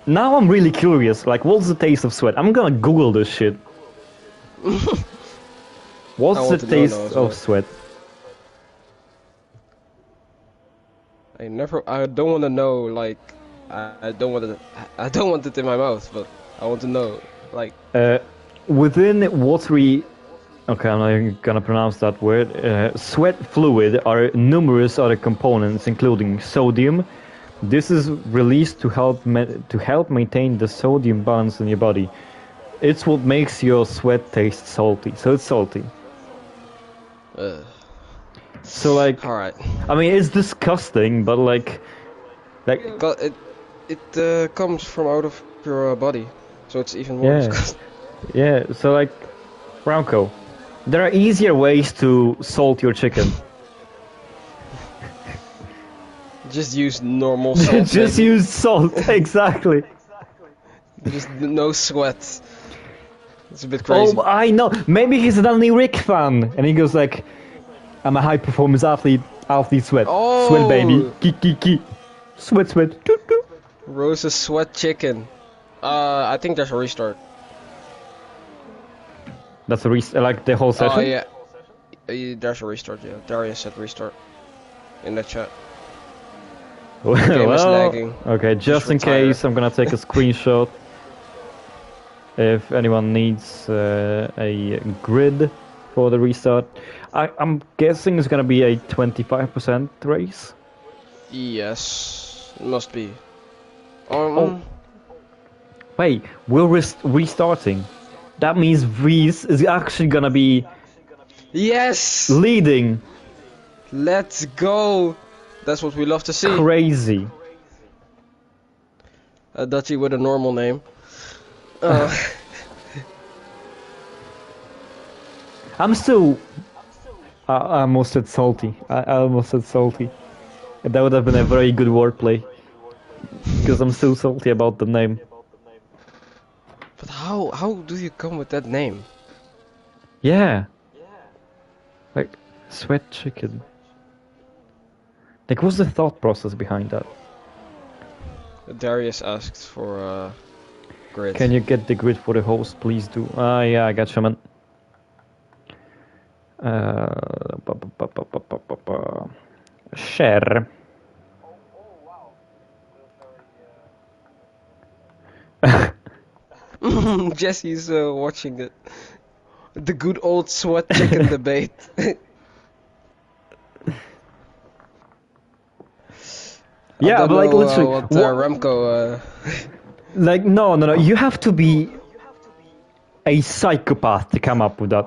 now I'm really curious. Like, what's the taste of sweat? I'm gonna Google this shit. What's the taste of sweat? I don't want to know. Like, I don't want it in my mouth, but I want to know. Like, within watery. Okay, I'm not even gonna pronounce that word. Sweat fluid are numerous other components, including sodium. This is released to help maintain the sodium balance in your body. It's what makes your sweat taste salty. So it's salty. So like, all right. I mean, it's disgusting, but like, it comes from out of your body, so it's even more disgusting. Yeah. So like, Ramco. There are easier ways to salt your chicken. Just use normal salt. Just use salt, exactly. Just no sweat. It's a bit crazy. Oh, I know. Maybe he's an Danny Rick fan, and he goes like, "I'm a high performance athlete, sweat, sweat baby, ki. Sweat. Rose's sweat chicken. I think there's a restart. That's a restart, like the whole session? Oh, yeah. There's a restart, yeah. Darius said restart in the chat. Game is lagging. Okay, just in case, I'm gonna take a screenshot. If anyone needs a grid for the restart. I'm guessing it's gonna be a 25% race? Yes, it must be. Wait, we're restarting. That means Reese is actually gonna be leading. Let's go. That's what we love to see. Crazy. A Dutchie with a normal name. I'm still. I almost said salty. I almost said salty. That would have been a very good wordplay. Because I'm still salty about the name. But how do you come with that name? Yeah. Like, sweat chicken. Like, what's the thought process behind that? Darius asked for a grid. Can you get the grid for the host? Please do. Yeah, I got you, man. Share. Jesse's watching it. The good old sweat chicken debate. I Yeah, don't but like know literally, what what? Remco. Like no. You have to be a psychopath to come up with that.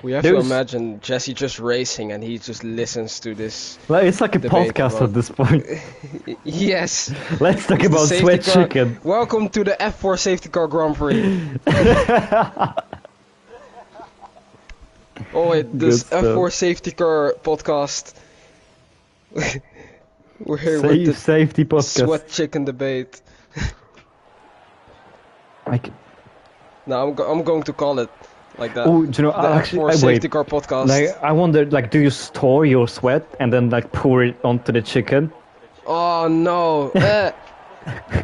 We have to There's imagine Jesse just racing and he just listens to this like it's like a debate podcast about. at this point. Yes. Let's talk It's the about safety sweat car. chicken. Welcome to the F4 Safety Car Grand Prix. Oh wait, Good this stuff. F4 Safety Car podcast. We're here with the Safety podcast. sweat chicken debate. Like, No, I'm going to call it like that. oh, do you know? The Actually, F4 Safety wait. Car podcast. Like, I wonder, like, do you store your sweat and then like pour it onto the chicken? Oh no.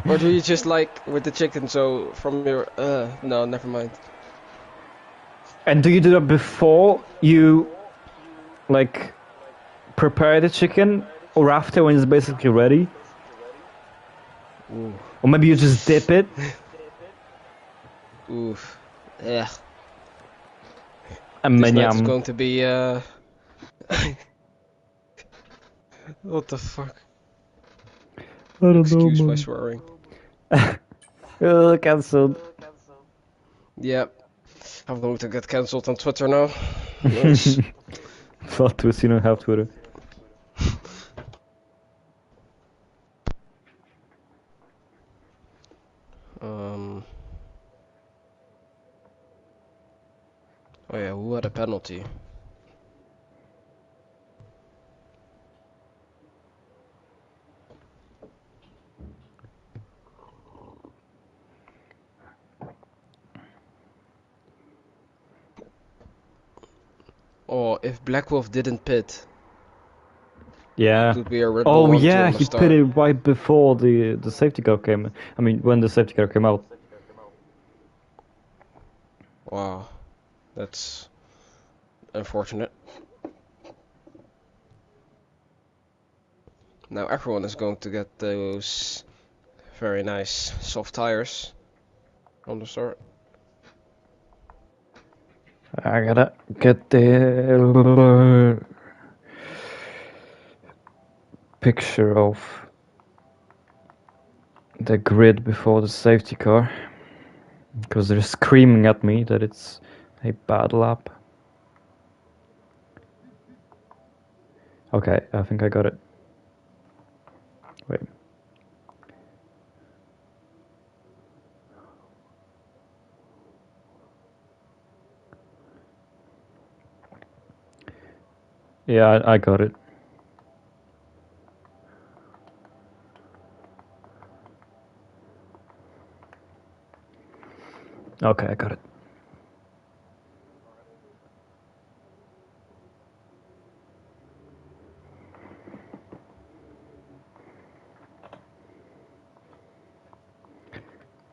Or do you just like with the chicken? So from your no, never mind. And do you do that before you like prepare the chicken, or after when it's basically ready? Ooh. Or maybe you just dip it? Oof. Yeah. And This then night's going to be what the fuck? I don't Excuse know, my man. swearing. Cancelled. Yep. I'm going to get cancelled on Twitter now. Nice. Plot twist, you don't have Twitter. Oh yeah, who had a penalty? Oh, if Black Wolf didn't pit, Yeah. it would be a Red Bull Oh 1-2 yeah, on the he start. pitted right before the safety car came. I mean, when the safety car came out. Wow, that's unfortunate. Now everyone is going to get those very nice soft tires on the start. I gotta get the picture of the grid before the safety car, because they're screaming at me that it's a bad lap. Okay, I think I got it. Wait. Yeah, I got it. Okay, I got it.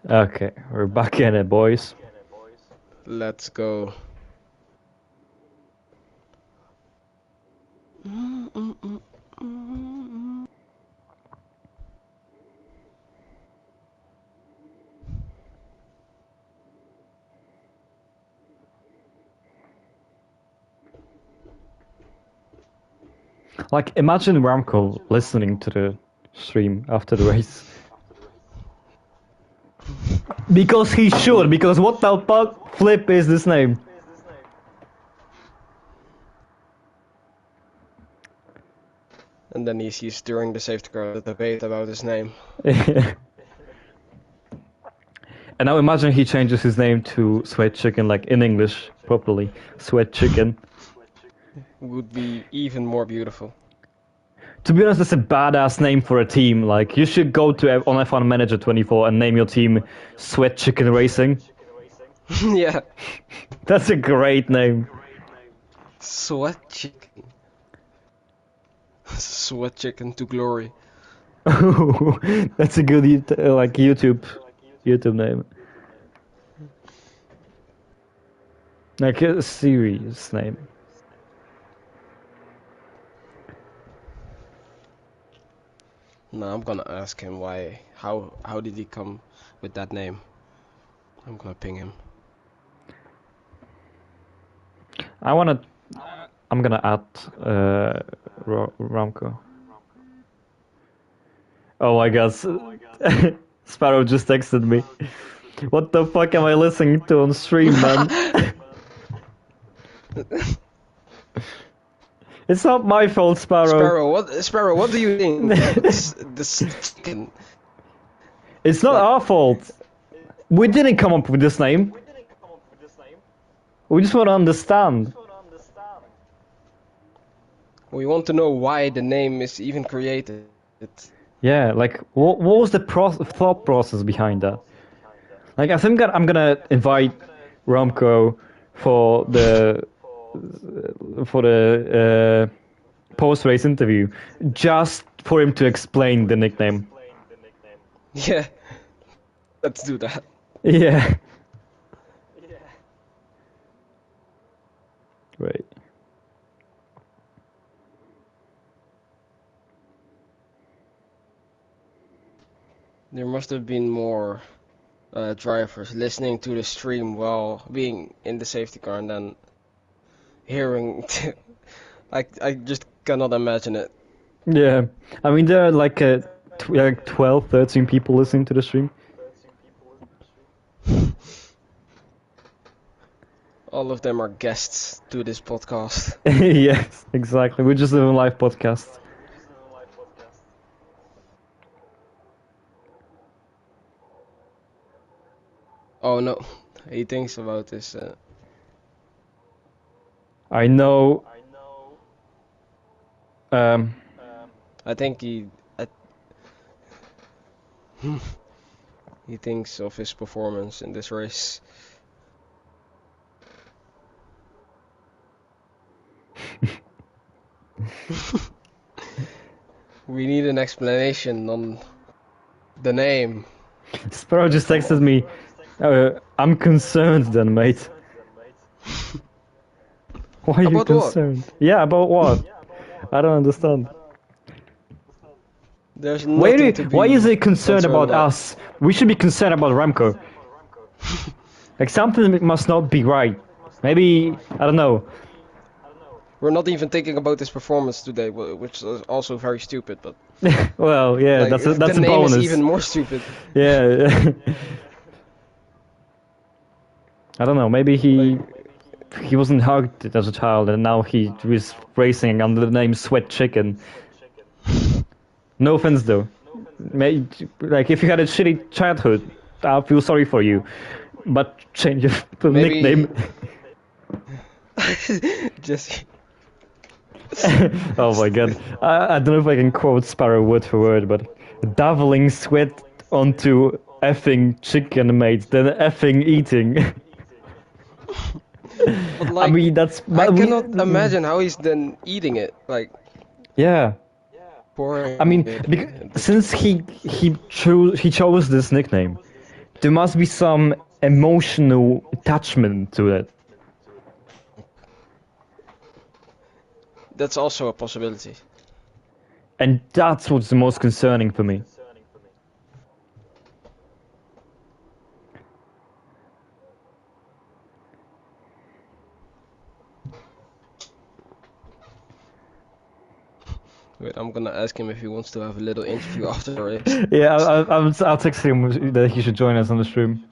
Okay, we're back in it, boys. Let's go. Like, imagine Ramco listening to the stream after the race. Because he should, because what the fuck flip is this name? And then he's during the safety car debate about his name. And now imagine he changes his name to Sweat Chicken, like in English, properly. Sweat Chicken. Would be even more beautiful. To be honest, that's a badass name for a team. Like, you should go to on F1 Manager 24 and name your team Sweat Chicken Racing. Yeah. That's a great name. Sweat chicken. Sweat chicken to glory. That's a good like YouTube name. Like a serious name. No, I'm gonna ask him why. How did he come with that name? I'm gonna ping him. I'm gonna add Ramco. Oh my god, Sparrow just texted me. What the fuck am I listening to on stream, man? It's not my fault, Sparrow. Sparrow, what do you think? this chicken. It's not our fault. We didn't come up with this name. We just want to understand. We want to know why the name is even created. Yeah, like, what was the thought process behind that? Like, I think I'm gonna invite Ramco for the post-race interview, just for him to explain the nickname. Yeah, let's do that. Yeah. Wait. There must have been more drivers listening to the stream while being in the safety car and then hearing. I just cannot imagine it. Yeah. I mean, there are like 12, 13 people listening to the stream. All of them are guests to this podcast. Yes, exactly. We're just doing a live podcast. Oh no, he thinks about this. I know. I think he thinks of his performance in this race. We need an explanation on the name. Sparrow just texted me. I'm concerned then, mate. Why are you About what? concerned? Yeah, about what? I don't understand. There's nothing to be Why is he concerned about about. us? We should be concerned about Ramco. Like, something must not be right. Maybe, I don't know. We're not even thinking about his performance today, which is also very stupid. But Well, yeah, like, that's the a name bonus. is even more stupid. Yeah. I don't know. Maybe he wasn't hugged as a child, and now he was racing under the name Sweat Chicken. No offense, though. Like, if you had a shitty childhood, I feel sorry for you. But change your Maybe- nickname. Jesse. Oh my god. I don't know if I can quote Sparrow word for word, but dabbling sweat onto effing chicken, mate, then effing eating. But like, I mean, that's. I cannot imagine how he's then eating it. Like, Yeah. boring. I mean, since he chose this nickname, there must be some emotional attachment to it. That's also a possibility. And that's what's the most concerning for me. Wait, I'm gonna ask him if he wants to have a little interview after the race. Yeah, I'll text him that he should join us on the stream.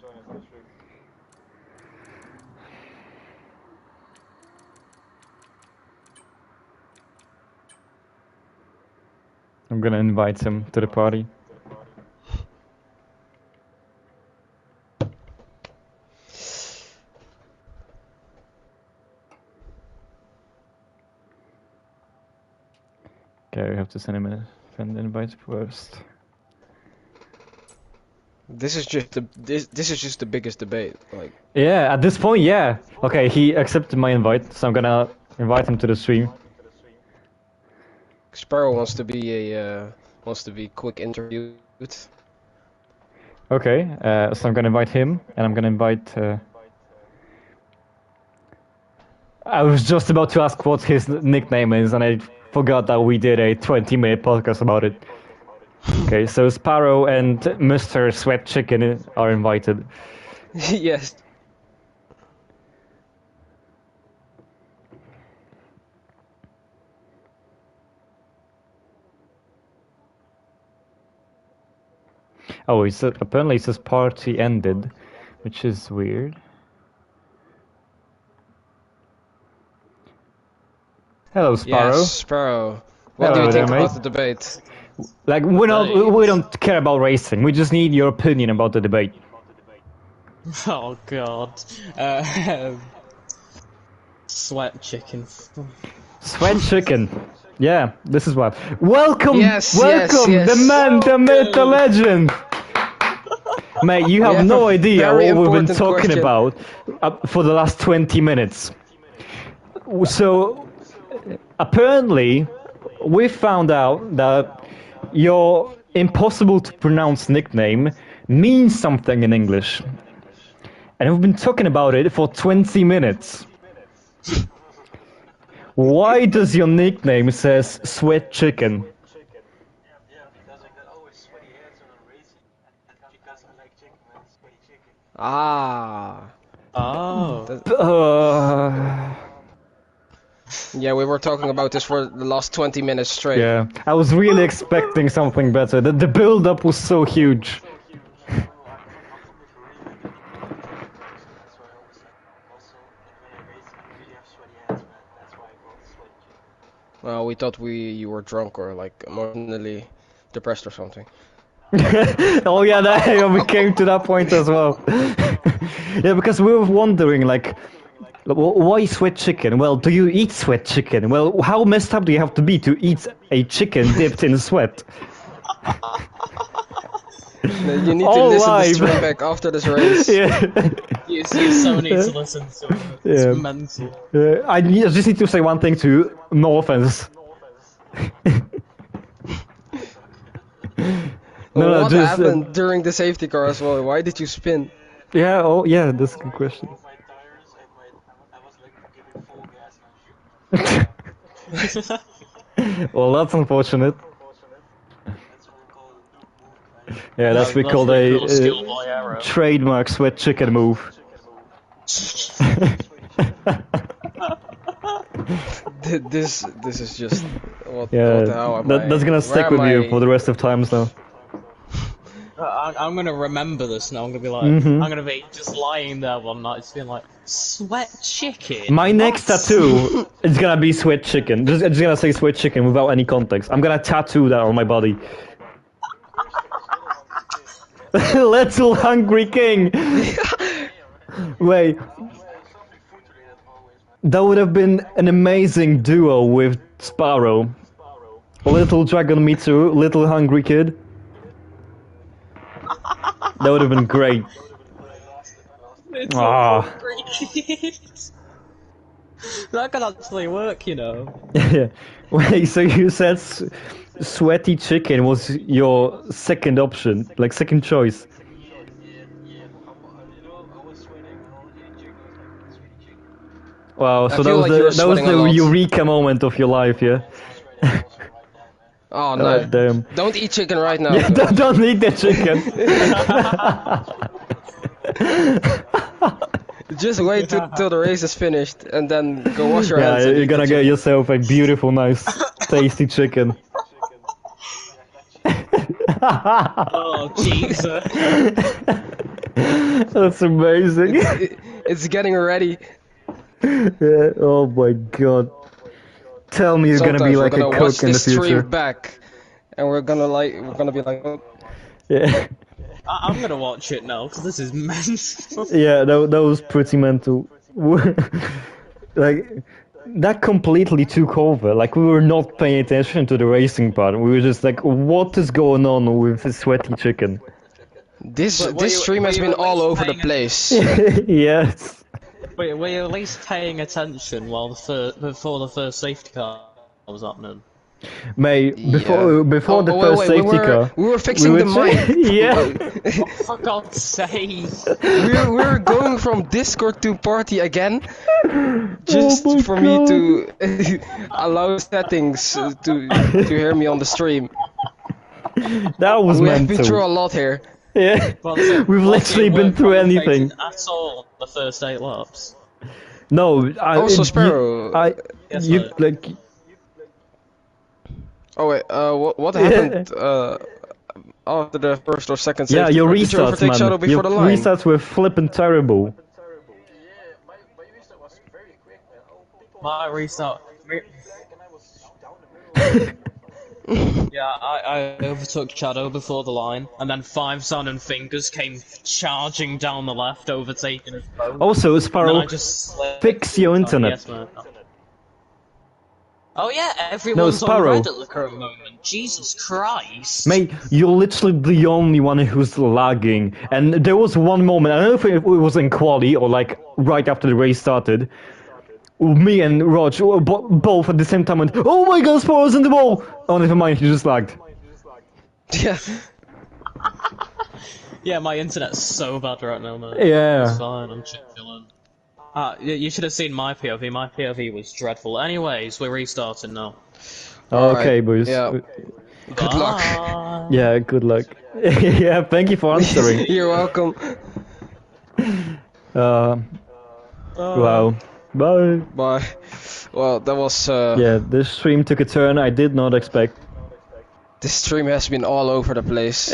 I'm gonna invite him to the party. Okay, we have to send him a friend invite first. This is just the biggest debate. Like, Yeah, at this point, yeah. Okay, he accepted my invite, so I'm gonna invite him to the stream. Sparrow wants to be quick interviewed. Okay, so I'm gonna invite him, and I'm gonna invite. I was just about to ask what his nickname is, and I forgot that we did a 20-minute podcast about it. Okay, so Sparrow and Mr. Sweat Chicken are invited. Yes. Oh, apparently it says party ended, which is weird. Hello, Sparrow. Yes, Sparrow. What do Hello you there, think about mate. the debate? Like, we don't care about racing. We just need your opinion about the debate. Oh god. Sweat chicken. Sweat chicken. Yeah, this is what. Welcome, Yes, welcome, yes, the yes. man, the myth, the legend. Mate, you have have no a idea very what we've been important talking question. about for the last 20 minutes. So, apparently, we found out that your impossible to pronounce nickname means something in English. And we've been talking about it for 20 minutes. Why does your nickname says Sweat Chicken? Ah. Oh. Yeah, we were talking about this for the last 20 minutes straight. Yeah, I was really expecting something better. The build-up was so huge. Well, we thought you were drunk or like emotionally depressed or something. Oh yeah, we came to that point as well. Yeah, because we were wondering, like, why sweat chicken? Well, do you eat sweat chicken? Well, how messed up do you have to be to eat a chicken dipped in sweat? You need to All listen to live. stream back after this race. Yeah. You so need to listen to it. It's Yeah. mental. I just need to say one thing too. No offense. No, What just happened during the safety car as well? Why did you spin? yeah. Oh, yeah. That's a good question. Well, that's unfortunate. Yeah, that's we called pretty a cool, Skillboy Ero. trademark sweat chicken move. This is just what Yeah, the hell am that's gonna stick with you for the rest of times now. I'm gonna remember this now. I'm gonna be like, Mhm. I'm gonna be just lying there one night, just being like, sweat chicken. My What?" next tattoo is gonna be sweat chicken. Just gonna say sweat chicken without any context. I'm gonna tattoo that on my body. Little hungry king. Wait, that would have been an amazing duo with Sparrow. Little dragon meter, little hungry kid. That would have been great. It's Ah. hungry kid. That could actually work, you know. Yeah. Wait, so you said sweaty chicken was your second option, like second choice. Wow, so I feel like you were that was sweating the a lot. eureka moment of your life, yeah? Oh no! Damn. Don't eat chicken right now. Yeah, don't eat the chicken. Just wait till the race is finished and then go wash your hands. Yeah, And you're eat the gonna get chicken. yourself a beautiful, nice, tasty chicken. Oh Jesus! That's amazing. It's getting ready. Yeah, oh my god. Tell me you're Sometimes gonna be like we're a gonna watch cook in the this stream future. back, and we're gonna be like, oh, Yeah, I'm gonna watch it now because this is mental. yeah, that was pretty mental. Like, that completely took over. Like, we were not paying attention to the racing part. We were just like, what is going on with the sweaty chicken? this But were stream you has been at all least over the paying place. Yes. Wait, were you at least paying attention while before the first safety car was happening? Mate, before Oh, the wait, first wait, safety car, we were fixing the mic. Yeah. For God's sake! we're going from Discord to party again, just Oh my for me God. to allow settings to hear me on the stream. That was We have been mental. through a lot here. Yeah, Well, we've literally been through anything. At all the first 8 laps. No, Also, Sparrow. Yes, you mate. like. Oh wait, what happened after the first or second Yeah, safety your car? Did you restarts, overtake Shadow man. before Your the line? restarts were flippin' terrible. Yeah, my restart was very quick, man. All people My restart. back and I was down the middle. Yeah, I overtook Shadow before the line, and then 5 Sun and Fingers came charging down the left, overtaking us both. Also, And then Sparrow, I just slipped. fix your internet. Yes, man. Oh yeah, everyone's on Sparrow. red at the current moment. Jesus Christ. Mate, you're literally the only one who's lagging. And there was one moment, I don't know if it was in quali or like right after the race started. Me and Rog both at the same time went, "Oh my god, Sparrow's in the ball!" Oh, never mind, he just lagged. Yeah. Yeah, my internet's so bad right now, man. Yeah. It's fine, I'm chilling. You should have seen my POV. My POV was dreadful. Anyways, we're restarting now. Okay, Alright, boys. yeah. Good luck. Bye. Yeah, good luck. Yeah, thank you for answering. You're welcome. Wow. Bye. Bye. Well, that was. Yeah, this stream took a turn I did not expect. This stream has been all over the place.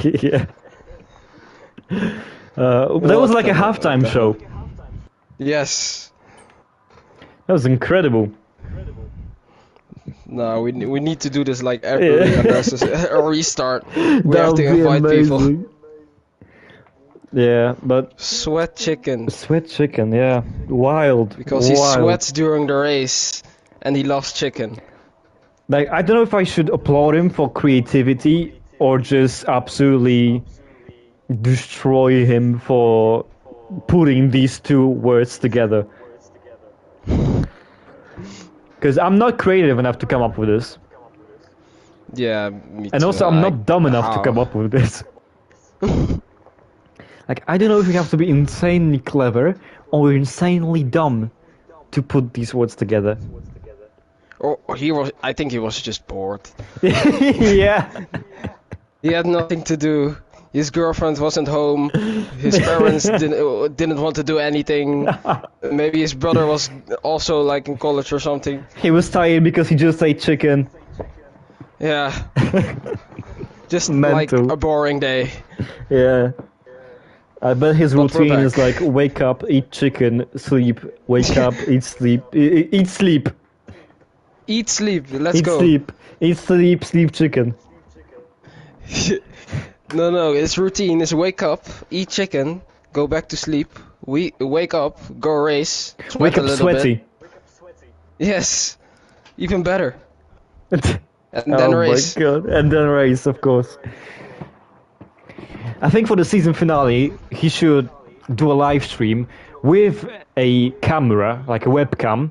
Yeah. That was like a halftime show. Yes. That was incredible. No, we need to do this like every there's a restart. We have That to would be invite people. amazing. Yeah, but Sweat chicken. sweat chicken, yeah, wild. Because he wild. sweats during the race and he loves chicken. Like, I don't know if I should applaud him for creativity or just absolutely destroy him for putting these two words together. Because I'm not creative enough to come up with this. Yeah, me And too. also, I'm not dumb enough to how? come up with this. Like, I don't know if you have to be insanely clever or insanely dumb to put these words together. Or he was. I think he was just bored. Yeah. He had nothing to do. His girlfriend wasn't home. His parents didn't want to do anything. Maybe his brother was also like in college or something. He was tired because he just ate chicken. Yeah. Just Mental. like a boring day. Yeah. I bet his But we're routine is back. like wake up, eat chicken, sleep, wake up, eat sleep, eat sleep, Eat, sleep. Let's eat go. sleep, eat sleep, sleep chicken. No. His routine is wake up, eat chicken, go back to sleep. Wake up, go race. Sweat Wake a up little sweaty. bit. Yes. Even better. And Oh then my race. god, and then race, of course. I think for the season finale, he should do a live stream with a camera, like a webcam,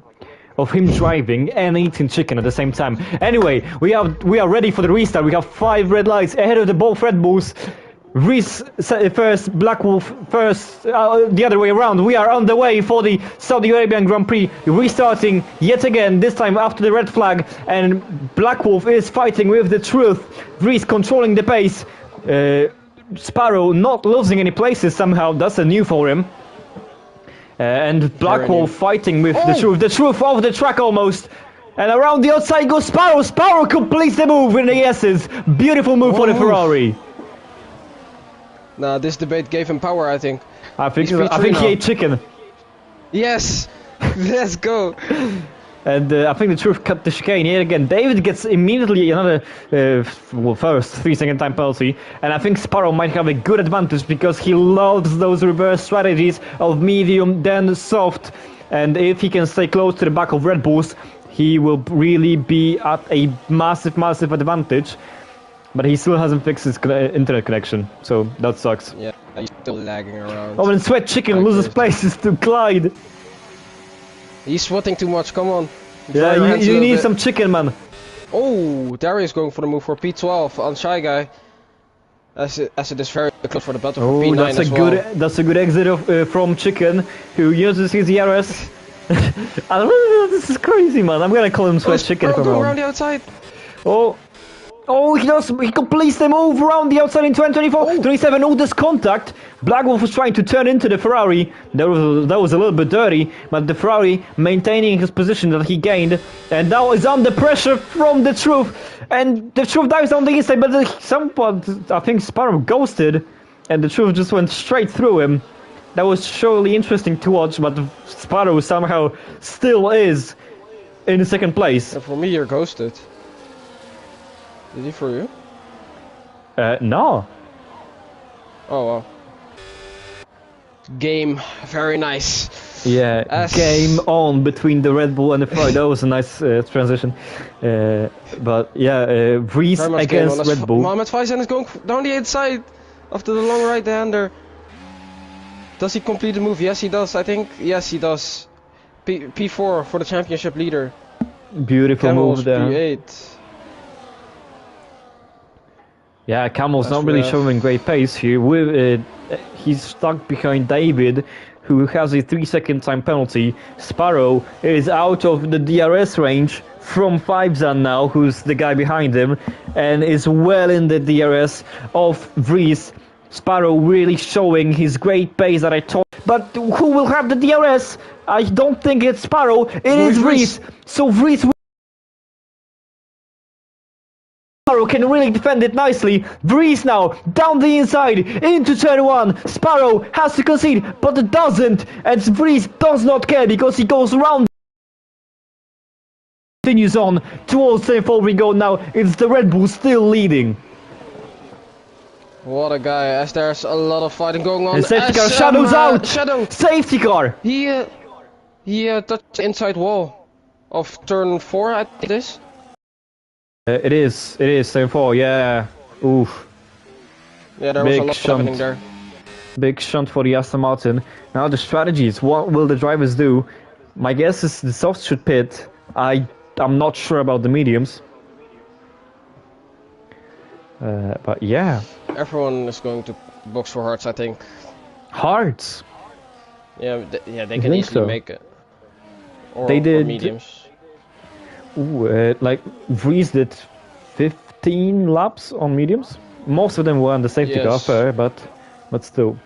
of him driving and eating chicken at the same time. Anyway, we are ready for the restart. We have 5 red lights ahead of the both Red Bulls. Reese first, Black Wolf first, the other way around. We are on the way for the Saudi Arabian Grand Prix, restarting yet again, this time after the red flag, and Black Wolf is fighting with the Truth. Reese controlling the pace. Sparrow not losing any places somehow, that's a new for him. And Black Very Wolf new. fighting with Oh! the Truth off the track almost. And around the outside goes Sparrow. Sparrow completes the move in the S's. Beautiful move for the One move. Ferrari. Nah, this debate gave him power, I think. I think He's he P3 ate chicken. Yes! Let's go! And I think the Truth cut the chicane here again. David gets immediately another first 3-second time penalty. And I think Sparrow might have a good advantage because he loves those reverse strategies of medium, then soft. And if he can stay close to the back of Red Bulls, he will really be at a massive, massive advantage. But he still hasn't fixed his internet connection, so that sucks. Yeah, he's still lagging around. Oh, and Sweat Chicken Like loses crazy. places to Clyde. He's sweating too much, come on. Dry Yeah, your hands a you little need bit. some chicken, man. Oh, Darius going for the move for P12 on Shy Guy. As it is very close for the battle for Oh, P9 that's a as well. that's a good exit from Chicken, who uses his ERS. I don't know, this is crazy, man. I'm gonna call him Sweat Chicken Sparrow from going now around on. the outside. Oh, Oh, he does. He completes the move around the outside in 2024. 27. Oh, this contact. Black Wolf was trying to turn into the Ferrari. That was a little bit dirty, but the Ferrari maintaining his position that he gained, and now is under pressure from the Truth. And the Truth dives on the inside, but I think Sparrow ghosted, and the Truth just went straight through him. That was surely interesting to watch, but Sparrow somehow still is in second place. And for me, you're ghosted. Did he for you? No. Oh wow. Game, very nice. Yeah, game on between the Red Bull and the Ferrari. That was a nice transition. But yeah, Vries against Red Bull. Mohamed Faizan is going down the inside after the long right-hander. Does he complete the move? Yes, he does. I think. Yes, he does. P4 for the championship leader. Beautiful Camels, move there. P8. Yeah, Camel's not really showing great pace here. He's stuck behind David, who has a 3-second time penalty. Sparrow is out of the DRS range from Faizan now, who's the guy behind him, and is well in the DRS of Vries. Sparrow really showing his great pace that I told. But who will have the DRS? I don't think it's Sparrow. It is Vries. So Vries can really defend it nicely. Vries now down the inside into turn 1. Sparrow has to concede, but it doesn't, and Vries does not care because he goes around. Continues on towards turn 4. We go now. It's the Red Bull still leading. What a guy! As there's a lot of fighting going on. And safety car, Shadow's out. Shadow. Safety car. He touched the inside wall of turn 4. I think it is. It is turn 4, yeah. Oof. Yeah, there was a lot happening there. Big shunt for the Aston Martin. Now the strategies, what will the drivers do? My guess is the softs should pit. I'm not sure about the mediums. But yeah. Everyone is going to box for hards, I think. Hards? Yeah, they can easily make it. Or, they did. Or mediums. Ooh, like Vries did 15 laps on mediums. Most of them were on the safety car, fair, but still.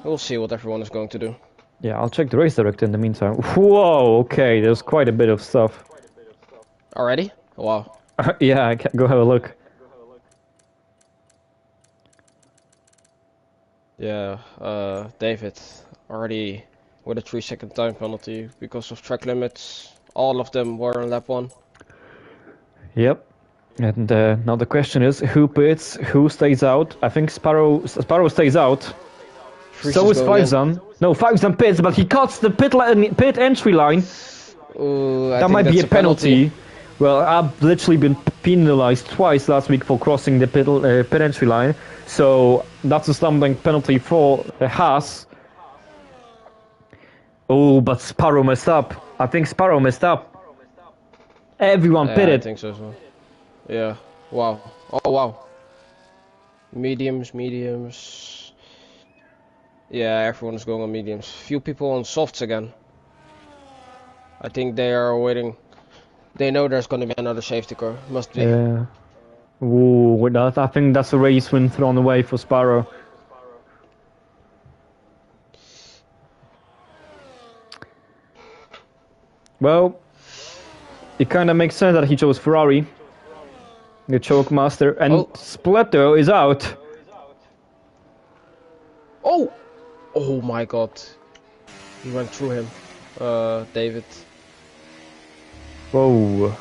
We'll see what everyone is going to do. Yeah, I'll check the race director in the meantime. Whoa, okay, there's quite a bit of stuff. Already? Wow. Yeah, I can go have a look. Yeah, David already with a 3-second time penalty because of track limits. All of them were on lap 1. Yep. And now the question is, who pits, who stays out? I think Sparrow stays out. So is Faizan. No, Faizan pits, but he cuts the pit entry line. That might be a penalty. Well, I've literally been penalized twice last week for crossing the pit entry line. So that's a stumbling penalty for Haas. Oh, but Sparrow messed up. I think Sparrow messed up. Everyone pitted. I think so as well. Yeah. Wow. Oh, wow. Mediums. Yeah, everyone is going on mediums. Few people on softs again. I think they are waiting. They know there's going to be another safety car. Must be. Yeah. Ooh, I think that's a race win thrown away for Sparrow. Well, it kind of makes sense that he chose Ferrari, the choke master, and Spletto is out. Oh! Oh my god. He went through him. David. Whoa.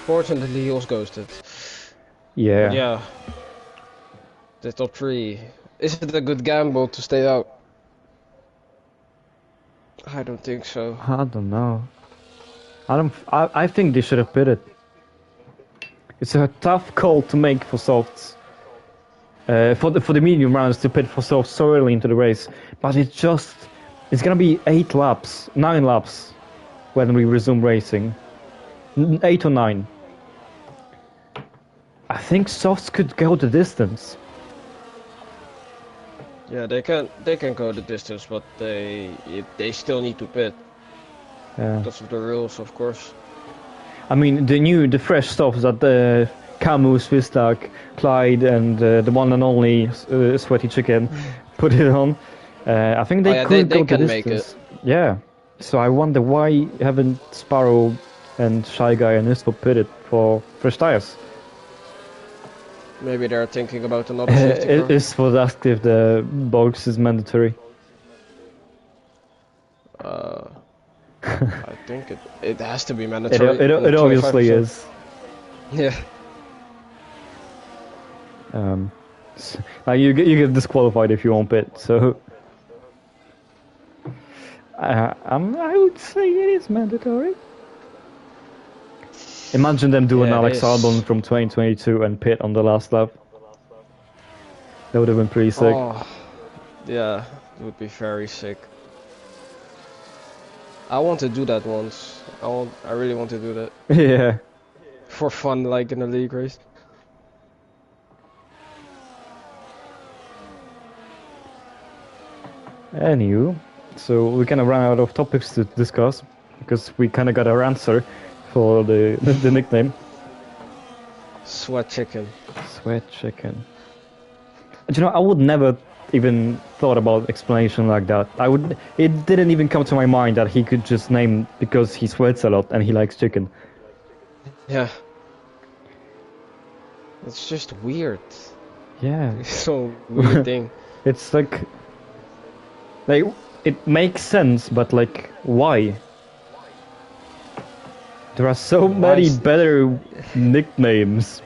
Fortunately, he was ghosted. Yeah. Yeah. The top 3. Is it a good gamble to stay out? I don't think so. I don't know. I think they should have pitted. It's a tough call to make for softs. For the medium rounds to pit for softs so early into the race, but it's gonna be 9 laps when we resume racing. 8 or 9. I think softs could go the distance. Yeah, they can go the distance, but they still need to pit. Yeah. Because of the rules, of course. I mean, the fresh stuff that Camus, Swistak, Clyde, and the one and only Sweaty Chicken put it on. I think they could they go the can make distance. it. Yeah. So I wonder why haven't Sparrow and Shy Guy and Ispo pitted for fresh tires? Maybe they're thinking about another safety car. Ispo asked if the box is mandatory. I think it has to be mandatory. It obviously 25%. is. Yeah. Like you get disqualified if you won't pit. So I would say it is mandatory. Imagine them doing Yeah, it Alex is. Albon from 2022 and pit on the last lap. That would have been pretty sick. Oh, yeah, it would be very sick. I want to do that once. I really want to do that Yeah. for fun, like in a league race. Anywho, so we kind of ran out of topics to discuss because we kind of got our answer for the nickname. Sweat chicken. Sweat Chicken. Do you know, I would never even thought about explanation like that. It didn't even come to my mind that he could just name because he sweats a lot and he likes chicken. Yeah. It's just weird. Yeah. It's so weird thing. It's like it makes sense, but like why? There are so many is- better nicknames.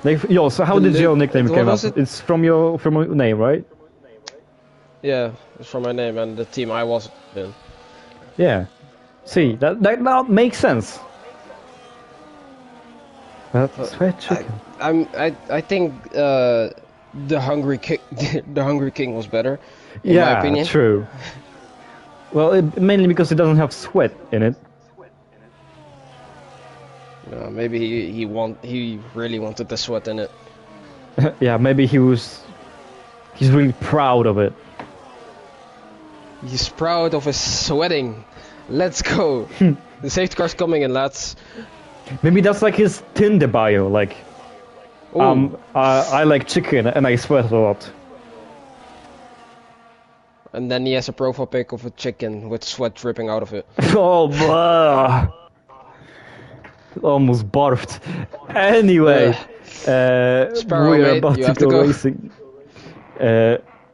Like, yo, so how did your nickname what come up? was it? It's from your name, right? Yeah, it's from my name and the team I was in. Yeah. See, that makes sense. But Sweat Chicken. I think the Hungry King, the Hungry King was better. In my opinion. True. Well, mainly because it doesn't have sweat in it. Maybe he really wanted the sweat in it. Yeah, maybe he's really proud of it. He's proud of his sweating. Let's go. The safety car's coming in, lads. Maybe that's like his Tinder bio, like, Ooh. I like chicken and I sweat a lot. And then he has a profile pic of a chicken with sweat dripping out of it. Oh, blah. Almost barfed. Anyway, Sparrow, we're mate, about you to have to go go. racing.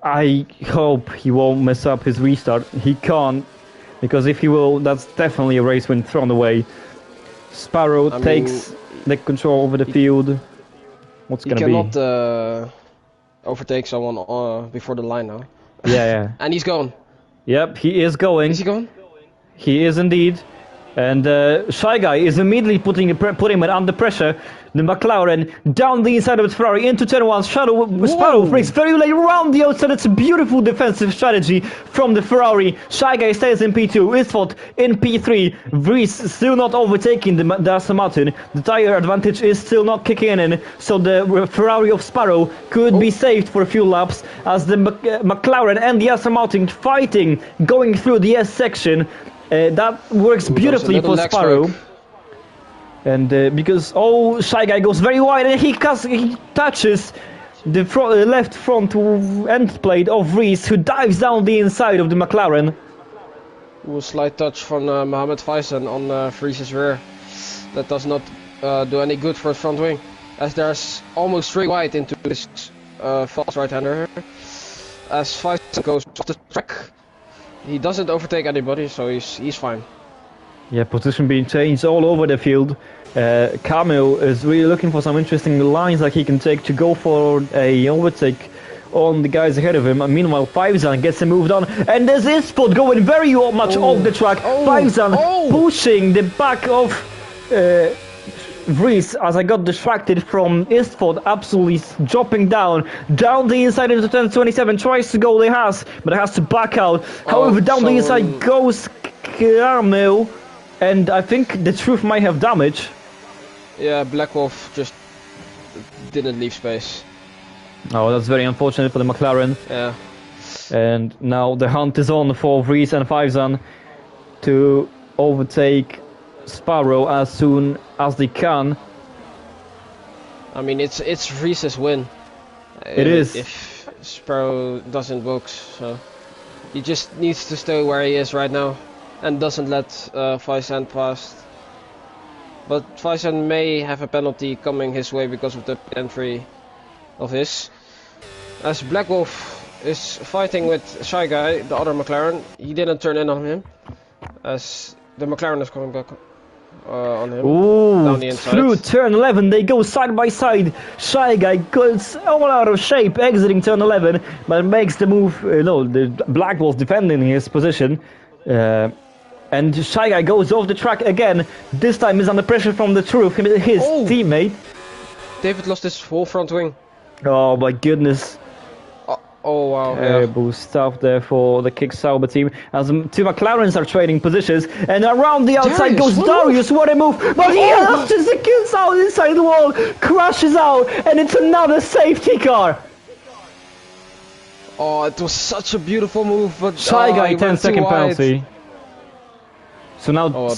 I hope he won't mess up his restart. He can't, because if he will, that's definitely a race win thrown away. Sparrow I takes mean, the control over the field. What's He gonna be? cannot overtake someone before the line now. Yeah. And he's gone. Yep, he is going. Is he gone? He is indeed. And Shy Guy is immediately putting him under pressure. The McLaren down the inside of the Ferrari into turn 1. Sparrow breaks very late around the outside. It's a beautiful defensive strategy from the Ferrari. Shy Guy stays in P2. Isfot in P3. Vries still not overtaking the Aston Martin. The tire advantage is still not kicking in. So the Ferrari of Sparrow could be saved for a few laps as the McLaren and the Aston Martin fighting going through the S section. That works beautifully for Sparrow. And because Shy Guy goes very wide and he touches the left front end plate of Reese, who dives down the inside of the McLaren. Ooh, slight touch from Mohammed Faisen on Vries's rear. That does not do any good for his front wing, as there's almost 3 wide into this fast right-hander. As Faisen goes off the track, he doesn't overtake anybody, so he's fine. Yeah, position being changed all over the field. Camille is really looking for some interesting lines that he can take to go for a overtake on the guys ahead of him. And meanwhile, Faizan gets him moved on, and there's Ispot going very much off the track. Faizan pushing the back of Vries as I got distracted from Istford absolutely dropping down the inside into turn 27, tries to go the Haas, but has to back out. However, down the inside goes Camille, and I think the truth might have damage. Yeah, Black Wolf just didn't leave space. Oh, that's very unfortunate for the McLaren. Yeah. And now the hunt is on for Vries and Faizan to overtake Sparrow as soon as they can. I mean, it's Vries' win. It is. If Sparrow doesn't box, so he just needs to stay where he is right now and doesn't let Faizan pass. But Faizan may have a penalty coming his way because of the entry of his. As Black Wolf is fighting with Shy Guy, the other McLaren, he didn't turn in on him. As the McLaren is coming back on him. Ooh, down the inside. through turn 11, they go side by side. Shy Guy goes all out of shape exiting turn 11, but makes the move. No, the Black Wolf defending his position. And Shy Guy goes off the track again. This time he's under pressure from the truth, his teammate. David lost his whole front wing. Oh my goodness. Oh wow. Terrible stuff there for the Kick Sauber team. As two McLarens are trading positions, and around the outside goes Darius. What a move! But he just gets out inside the wall, crashes out, and it's another safety car. Oh, it was such a beautiful move, but Shy Guy 10-second penalty. penalty. So now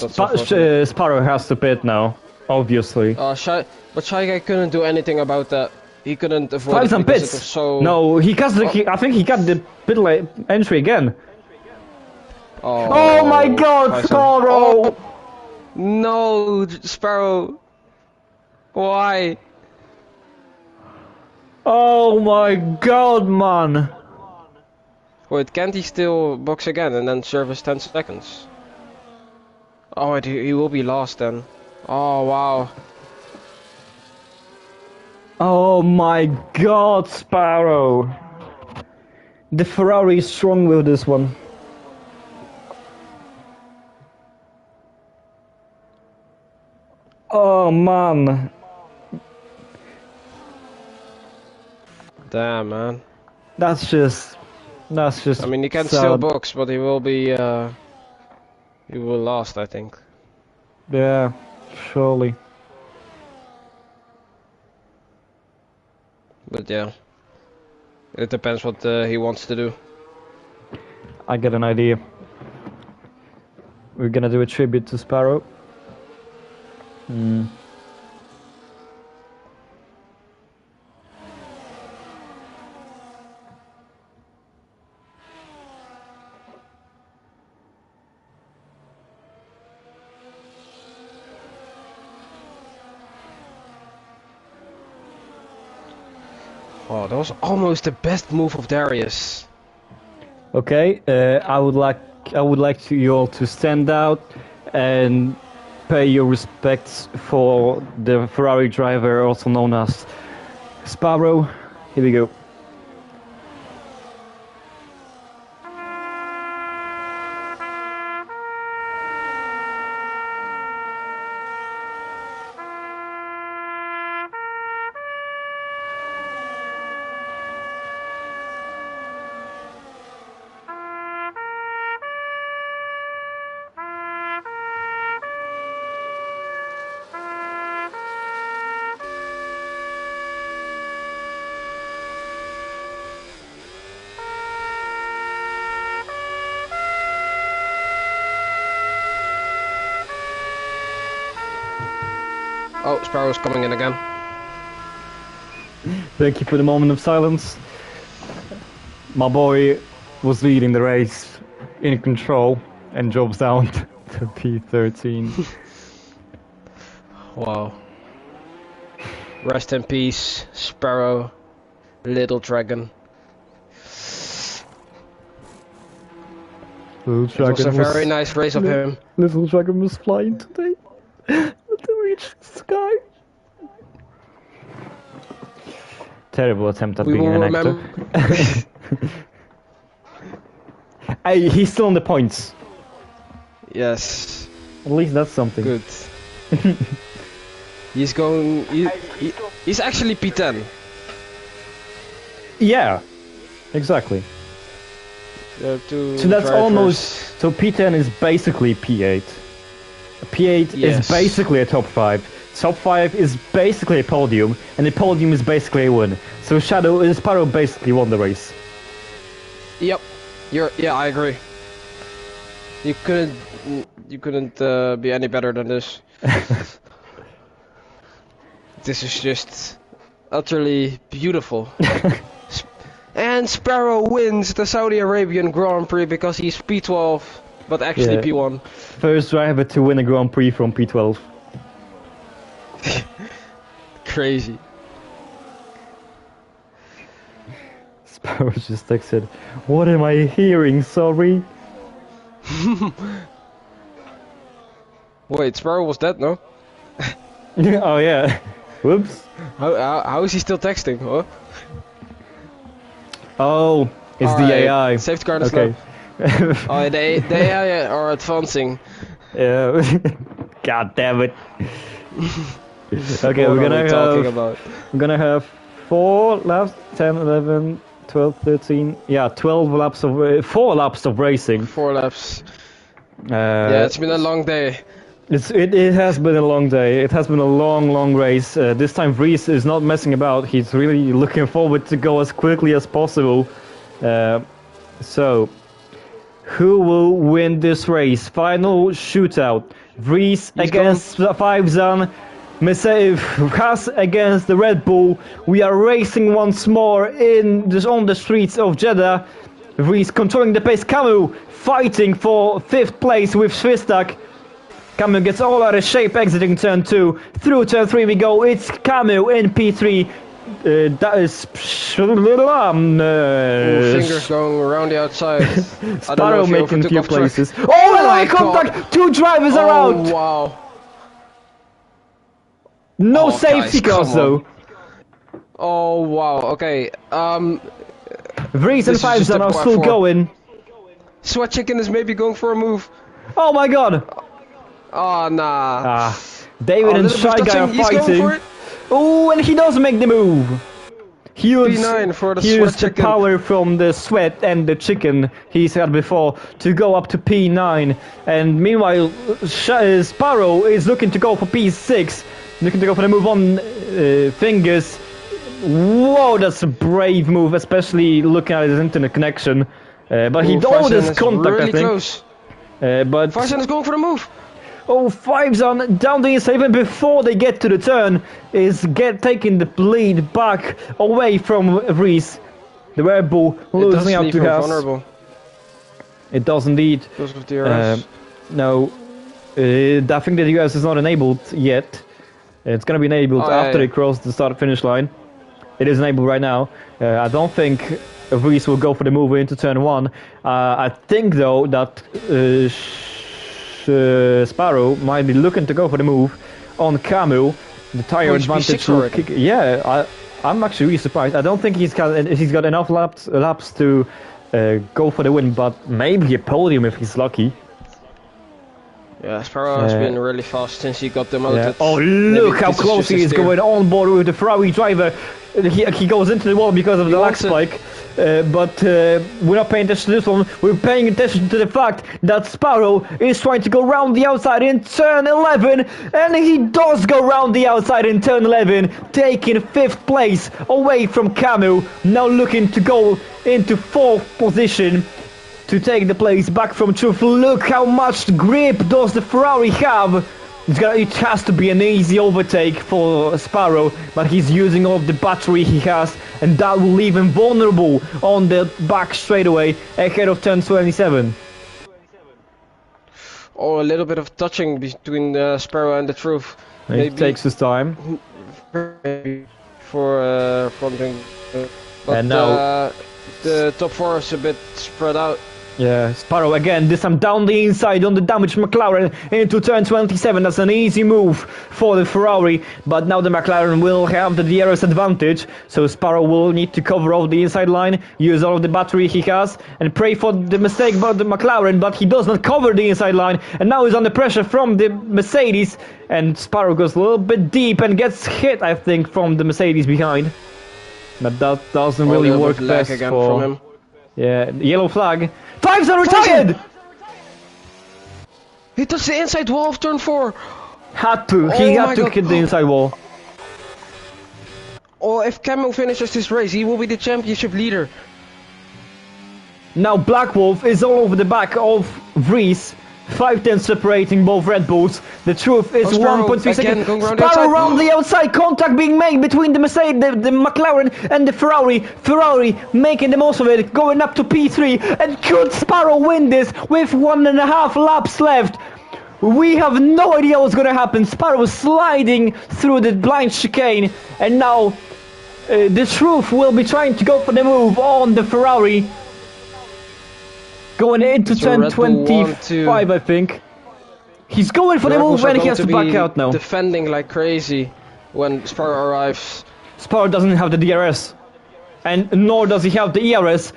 Sparrow has to pit now, obviously. But Shy Guy couldn't do anything about that. He couldn't avoid Five it some because pits. it was so... No, he got the. I think he got the pit lane entry again. Oh my God, Sparrow! Oh, no, Sparrow. Why? Oh my God, man! Wait, can't he still box again and then service 10 seconds? Oh, he will be lost then. Oh, wow. Oh my God, Sparrow! The Ferrari is strong with this one. Oh man. Damn, man. That's just... I mean, he can sad. still box, but he will be, he will lost, I think. Yeah, surely. But yeah, it depends what he wants to do. I get an idea. We're gonna do a tribute to Sparrow. Oh, that was almost the best move of Darius. Okay, I would like you all to stand out and pay your respects for the Ferrari driver, also known as Sparrow. Here we go. Oh, Sparrow's coming in again. Thank you for the moment of silence. My boy was leading the race in control and drops down to P13. Wow. Rest in peace, Sparrow, little dragon. Little It was a very nice race of him. Little Dragon was flying today to reach the sky. Terrible attempt at being an actor. Hey, he's still on the points. Yes. At least that's something. Good. He's going. He's actually P10. Yeah, exactly. So that's almost... So P10 is basically P8. P8 is basically a top 5. Top 5 is basically a podium, and the podium is basically a win. So Sparrow basically won the race. Yep. Yeah, I agree. You couldn't be any better than this. This is just utterly beautiful. And Sparrow wins the Saudi Arabian Grand Prix because he's P12, but actually Yeah. P1. First driver to win a Grand Prix from P12. Crazy. Sparrow just texted, "What am I hearing? Sorry." Wait, Sparrow was dead, no? Oh yeah. Whoops. How is he still texting? Huh? Oh, it's the Alright, AI. Safety car is Okay. Oh, the AI are advancing. Yeah. God damn it. Okay, What we're are we talking gonna about? we're gonna have 4 laps, 10, 11, 12, 13. Yeah, 12 laps of 4 laps of racing. 4 laps. Yeah, Yeah, it's been a long day. It has been a long day. It has been a long race. This time Vries is not messing about. He's really looking forward to go as quickly as possible. So, who will win this race? Final shootout. Vries against Fivezan. Haas against the Red Bull. We are racing once more on the streets of Jeddah. Vries controlling the pace. Camus fighting for 5th place with Swistak. Camus gets all out of shape exiting turn 2. Through turn 3 we go. It's Camus in P3. That is... Fingers going around the outside. Sparrow making a few places. Track. Oh, and my I contact! 2 drivers are Oh, out! wow. No Oh, safety guys, cars come though. on. Oh, wow. Okay. Vries and This is just Fivezan a are still F4. going. Sweat Chicken is maybe going for a move. Oh my god! Oh, nah. Ah, David and Little bit Shy Guy are touching. He's going for fighting. it. Oh, and he does make the move. Huge, P9 for the huge Sweat the Chicken. power from the sweat and the chicken he's had before to go up to P9. And meanwhile, Sparrow is looking to go for P6. Looking to go for the move on fingers. Whoa, that's a brave move, especially looking at his internet connection. But he does contact, really I think. Close. But Fivezan is going for the move. oh, Fivezan down the inside even before they get to the turn is taking the lead back away from Vries. The Red Bull losing out to Haas. Vulnerable. It does indeed. Because of the RS. No, I think the US is not enabled yet. It's gonna be enabled after they cross the start-finish line. It is enabled right now. I don't think Vries will go for the move into turn 1. I think though that Sparrow might be looking to go for the move on Camus. The tire advantage will kick. Yeah, I'm actually really surprised. I don't think he's got enough laps to go for the win, but maybe a podium if he's lucky. Yeah, Sparrow has been really fast since he got demoted. Yeah. Oh, look how close he is going on board with the Ferrari driver. He goes into the wall because of the lag spike. But we're not paying attention to this one. We're paying attention to the fact that Sparrow is trying to go round the outside in turn 11. And he does go round the outside in turn 11, taking 5th place away from Camus. Now looking to go into 4th position to take the place back from Truth. Look how much grip does the Ferrari have. It has to be an easy overtake for Sparrow, but he's using all of the battery he has, and that will leave him vulnerable on the back straightaway ahead of turn 27. Oh, a little bit of touching between Sparrow and the Truth. He takes his time. For fronting. But And now the top 4 is a bit spread out. Yeah, Sparrow again, this time down the inside on the damaged McLaren into turn 27. That's an easy move for the Ferrari, but now the McLaren will have the DRS advantage, so Sparrow will need to cover off the inside line, use all of the battery he has, and pray for the mistake by the McLaren, but he does not cover the inside line, and now he's under pressure from the Mercedes, and Sparrow goes a little bit deep and gets hit, I think, from the Mercedes behind. But that doesn't really work best again for... from him. Yeah, yellow flag. Fivezan retired! He touched the inside wall of turn 4. Had to. He had to hit the inside wall. Oh, if Camus finishes this race, he will be the championship leader. Now Black Wolf is all over the back of Vries. 5 tenths separating both Red Bulls. The truth is 1.3 seconds. Sparrow around the outside. Contact being made between the Mercedes, the McLaren and the Ferrari. Ferrari making the most of it, going up to P3. And could Sparrow win this with 1.5 laps left? We have no idea what's going to happen. Sparrow sliding through the blind chicane. And now the truth will be trying to go for the move on the Ferrari. Going into 10.25, I think. He's going for the move and he has to back out now. Defending like crazy when Sparrow arrives. Sparrow doesn't have the DRS. And nor does he have the ERS.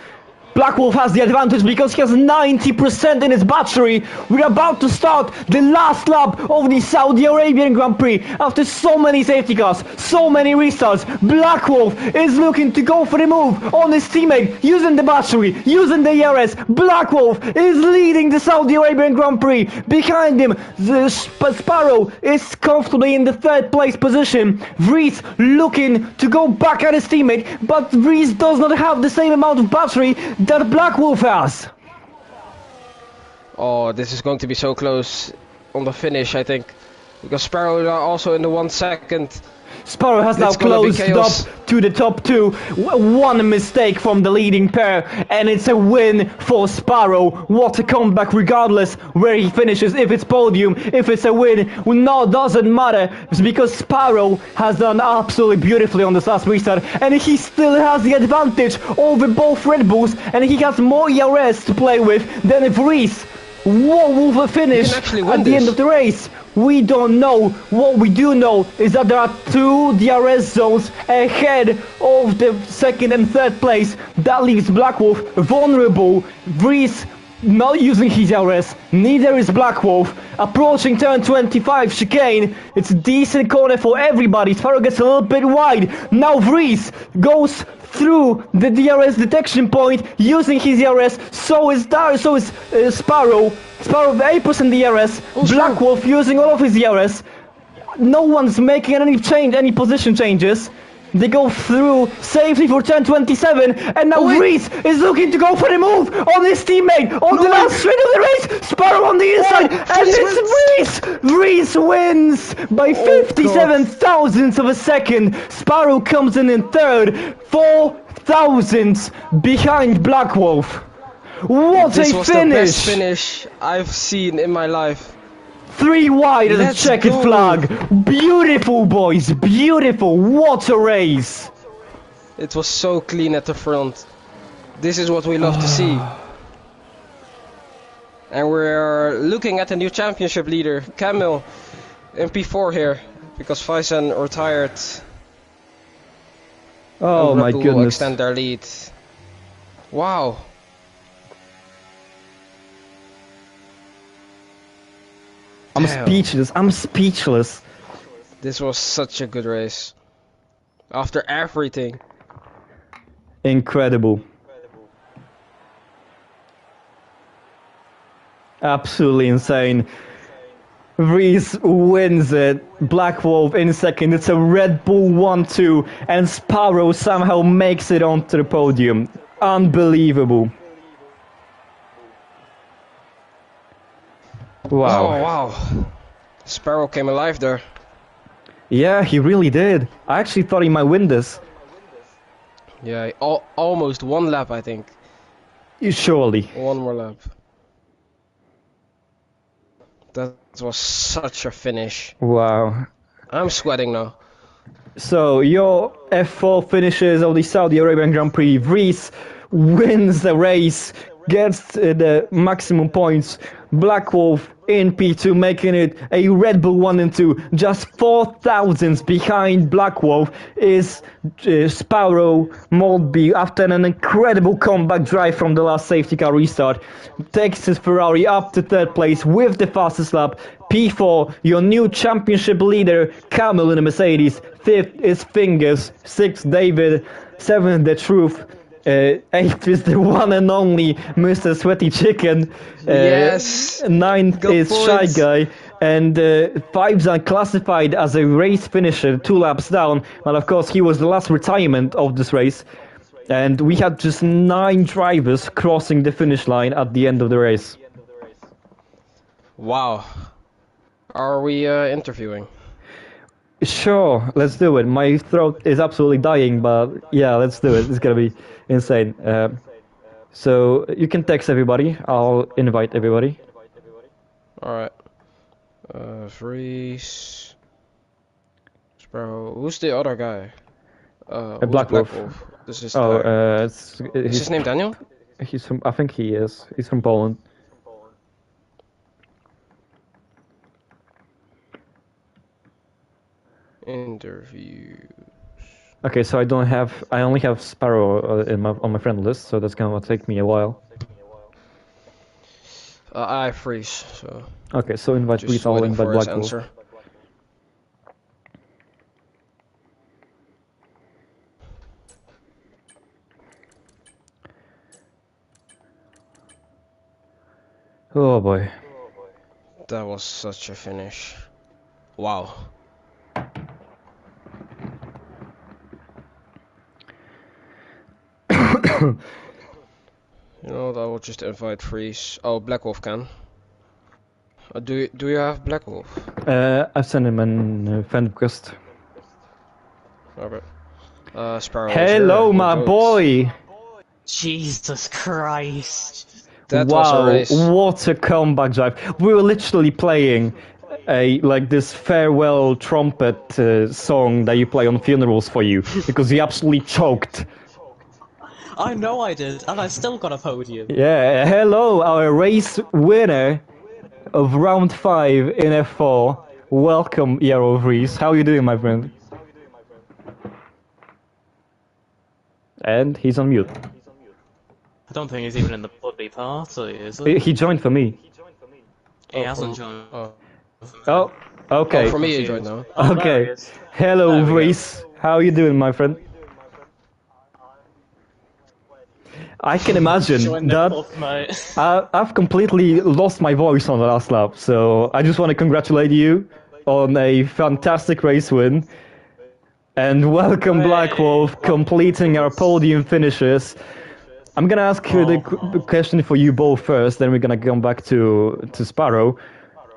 Black Wolf has the advantage because he has 90% in his battery. We're about to start the last lap of the Saudi Arabian Grand Prix. After so many safety cars, so many restarts, Black Wolf is looking to go for the move on his teammate, using the battery, using the ERS. Black Wolf is leading the Saudi Arabian Grand Prix. Behind him, the Sparrow is comfortably in the 3rd place position. Vries looking to go back at his teammate, but Vries does not have the same amount of battery that Black Wolf has. Oh, this is going to be so close on the finish, I think. Because Sparrow are also in the 1 second. Sparrow has now closed up to the top 2. One mistake from the leading pair, and it's a win for Sparrow. What a comeback, regardless where he finishes. If it's podium, if it's a win, no, doesn't matter. It's because Sparrow has done absolutely beautifully on this last restart, and he still has the advantage over both Red Bulls, and he has more ERS to play with than Vries. What will finish at the end of the race? We don't know. What we do know is that there are 2 DRS zones ahead of the 2nd and 3rd place. That leaves Black Wolf vulnerable. Vries not using his DRS. Neither is Black Wolf. Approaching turn 25 chicane. It's a decent corner for everybody. Sparrow gets a little bit wide. Now Vries goes through the DRS detection point using his DRS. So is Sparrow. Sparrow with 8% DRS. Black Wolf using all of his DRS. No one's making any position changes. They go through safely for 10.27, and now Vries is looking to go for the move on his teammate on the last straight of the race. Sparrow on the inside, and it's Vries. Vries wins by 57 thousandths of a second. Sparrow comes in 3rd, 4 thousandths behind Black Wolf. What this a was finish! The best finish I've seen in my life. 3 wide as a checkered flag. Beautiful, boys. Beautiful. What a race. It was so clean at the front. This is what we love to see. And we're looking at the new championship leader, Camille, in P4 here. Because Faison retired. Oh my goodness. Will extend their lead. Wow. I'm speechless. This was such a good race. After everything. Incredible. Absolutely insane. Vries wins it. Black Wolf in 2nd. It's a Red Bull 1-2, and Sparrow somehow makes it onto the podium. Unbelievable. Wow. Oh, wow. Sparrow came alive there. Yeah, he really did. I actually thought he might win this. Yeah, almost 1 lap, I think. Surely. 1 more lap. That was such a finish. Wow. I'm sweating now. So, your F4 finishes of the Saudi Arabian Grand Prix. Vries wins the race, gets the maximum points. Black Wolf in P2, making it a Red Bull 1 and 2. Just 4 thousandths behind Black Wolf is Sparrow Maltby after an incredible comeback drive from the last safety car restart. Takes his Ferrari up to 3rd place with the fastest lap. P4, your new championship leader, Camille in the Mercedes. 5th is Fingers. 6th, David. 7th, The Truth. 8th is the one and only Mr. Sweaty Chicken. Yes. 9th Good is points. Shy Guy. And 5's unclassified as a race finisher, 2 laps down. And of course, he was the last retirement of this race. And we had just 9 drivers crossing the finish line at the end of the race. Wow. Are we interviewing? Sure, let's do it. My throat is absolutely dying, but yeah, let's do it. It's gonna be insane. So you can text everybody. I'll invite everybody. Alright. Freeze. Sparrow. Who's the other guy? Who's Black Wolf. This is Oh, Is his name Daniel? He's from. I think he is. He's from Poland. Interview. Okay, so I only have Sparrow on my friend list, so that's gonna take me a while. I freeze. So. Okay, so invite Just please. I'll waiting invite for his Black Wolf. answer. Oh boy. That was such a finish. Wow. You know what, I will just invite Freeze. Oh, Black Wolf can. Do you have Black Wolf? I sent him a friend request. Alright. Sparrow. Hello, my boy. Jesus Christ. That was a Wow, race. what a comeback drive! We were literally playing this farewell trumpet song that you play on funerals for you because you absolutely choked. I know I did, and I still got a podium. Yeah, hello, our race winner of round 5 in F4. Welcome, Ero F1. How are you doing, my friend? And he's on mute. I don't think he's even in the bloody party, is he? He joined for me. He hasn't joined. Oh, okay. Oh, for me, he joined now. Oh, there he Okay. is. Hello, There we go. Reese. How are you doing, my friend? I can imagine Join the that. club, mate. I've completely lost my voice on the last lap, so I just want to congratulate you on a fantastic race win. And welcome, Black Wolf, completing our podium finishes. I'm gonna ask you the question for you both first, then we're gonna come back to Sparrow.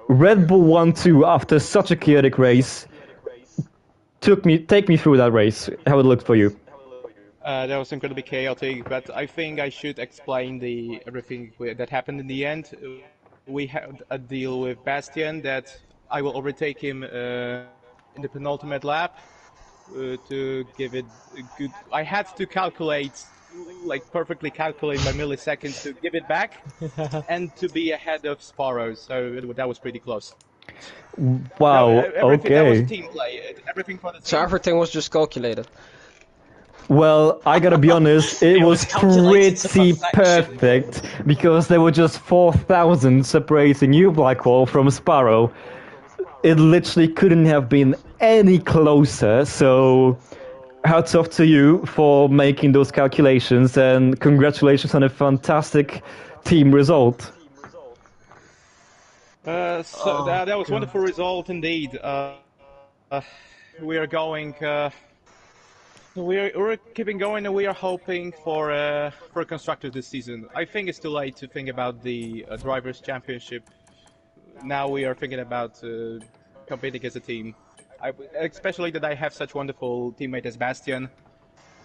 Red Bull 1-2 after such a chaotic race. Take me through that race, how it looked for you. That was incredibly chaotic, but I think I should explain everything that happened in the end. We had a deal with Bastian that I will overtake him in the penultimate lap to give it a good. I had to calculate, perfectly calculate by milliseconds to give it back, and to be ahead of Sparrow. So that was pretty close. Wow, Everything, that was okay. team play. Everything for the team. So everything was just calculated. Well, I gotta be honest, it was calculated to pretty perfection. perfect, because there were just 4,000 separating you, Blackwall, from Sparrow. It literally couldn't have been any closer, so hats off to you for making those calculations, and congratulations on a fantastic team result. That was wonderful result indeed. We are going. We're keeping going, and we are hoping for a constructor this season. I think it's too late to think about the drivers' championship. Now we are thinking about competing as a team. Especially that I have such wonderful teammate as Bastian.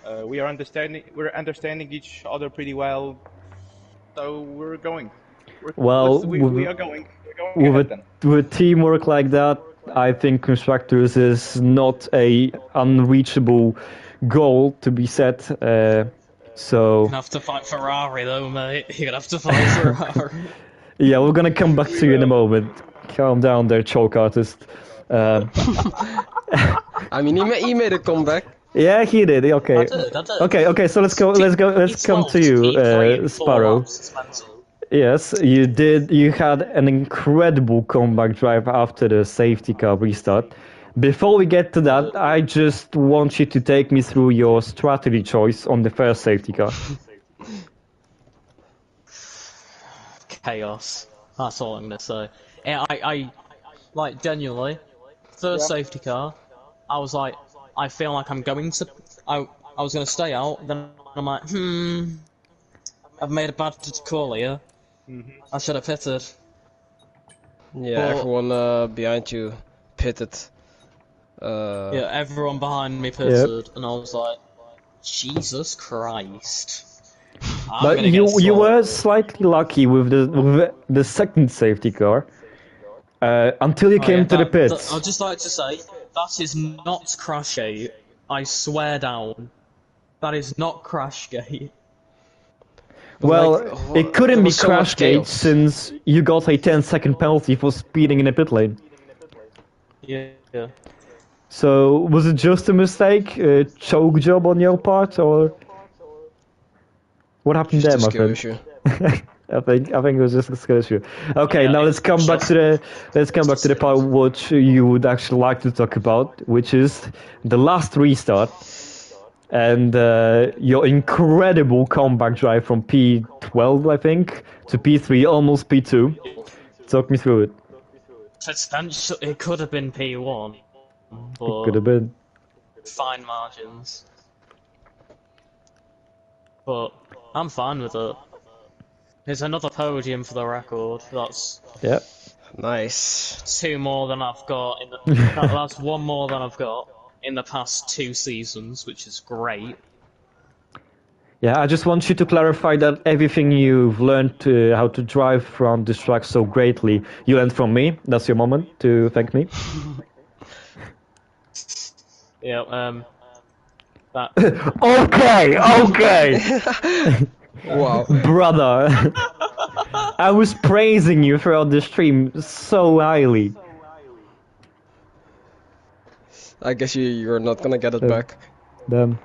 We're understanding each other pretty well. So we're going. We are going. We're going ahead then. With teamwork like that, I think constructors is not a unreachable goal to be set. So You're gonna have to fight Ferrari though, mate. You're gonna have to fight Ferrari. yeah, we're gonna come back to you in a moment. Calm down there, choke artist. I mean, he made a comeback. Yeah, he did. Okay. I did. Okay. So let's come to you, Sparrow. Yes, you did. You had an incredible comeback drive after the safety car restart. Before we get to that, I just want you to take me through your strategy choice on the first safety car. Chaos. That's all I'm gonna say. Yeah, I like genuinely, first safety car, I was like, I feel like I'm going to. I was gonna stay out. Then I'm like, I've made a bad call here. I should have pitted. Yeah, Well- everyone behind you pitted. Yeah, everyone behind me pitted, and I was like, Jesus Christ. I'm But gonna you get you were slaughtered. slightly lucky with the second safety car until you Oh, came yeah, to the I'd pits. just like to say, that is not Crashgate. I swear down. That is not Crashgate. But Well, like, it couldn't there be was so much Crashgate chaos. since you got a 10-second penalty for speeding in a pit lane. Yeah. So was it just a mistake, a choke job on your part, or what happened Just there, a my skill friend? issue. I think it was just a skill issue. Okay, Yeah, now let's it's come back just- to the part what you would actually like to talk about, which is the last restart and your incredible comeback drive from P12, I think, to P3, almost P2. Talk me through it. It could have been P1, but Could have been. fine margins. But I'm fine with it. It's another podium for the record. That's Yeah. Nice. two more than I've got in the. That's one more than I've got in the past 2 seasons, which is great. Yeah, I just want you to clarify that everything you've learned how to drive from this track so greatly, you learned from me. That's your moment to thank me. Yeah. That. Okay, okay, Wow. brother. I was praising you throughout the stream so highly. I guess you're not gonna get it back. Damn.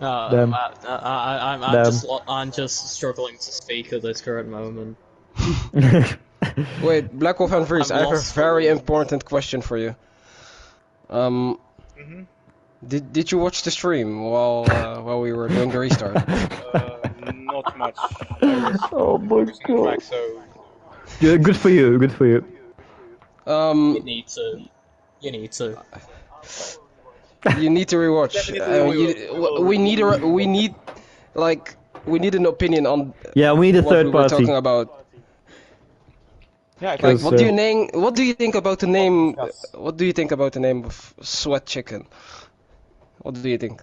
Damn. I'm just struggling to speak at this current moment. Wait, Black Wolf and Vries, I'm I have a lost. very important question for you. Did you watch the stream while we were doing the restart? Not much. I was Oh my focusing on the track, god. so Yeah, good for you, good for you. You need to. You need to. You need to rewatch. Definitely We need an opinion on Yeah, we need a what we third were party. talking about. yeah, Like, Because, what do you think about the name? Yes. What do you think about the name of Sweat Chicken? What do you think?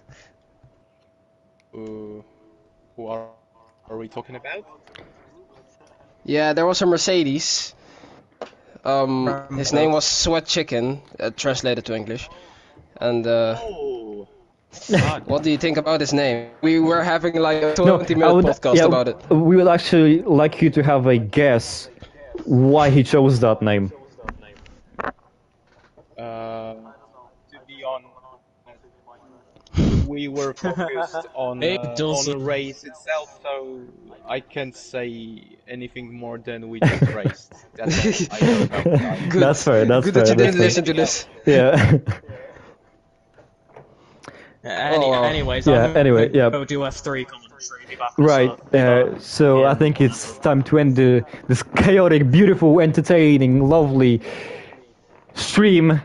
who are we talking about? Yeah, there was a Mercedes. His name was Sweat Chicken, translated to English. And Oh, what do you think about his name? We were having like a no, 20-minute podcast about it. We would actually like you to have a guess why he chose that name. to be honest, we were focused on It the doesn't- race itself, so I can't say anything more than we just raced. That's all I know about that. Good. That's fair, that's Good fair. that you that's didn't fair. listen to this. Yeah. wow. Anyways, Yeah, I'm gonna anyway, yeah. go do F3 commentary. Be back with Right, that. so I think it's time to end this chaotic, beautiful, entertaining, lovely stream.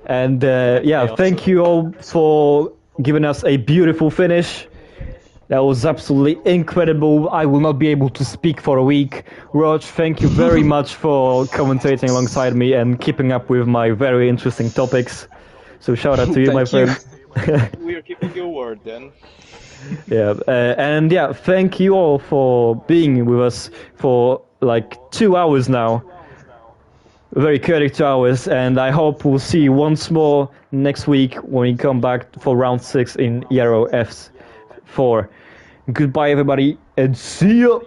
And yeah, thank you all for giving us a beautiful finish. That was absolutely incredible. I will not be able to speak for a week. Rog, thank you very much for commentating alongside me and keeping up with my very interesting topics. So shout out to you, my Thank you. friend. We are keeping your word then. Yeah, and yeah, thank you all for being with us for like 2 hours now. Very chaotic 2 hours, and I hope we'll see you once more next week when we come back for round 6 in Ero F4. Goodbye, everybody, and see you.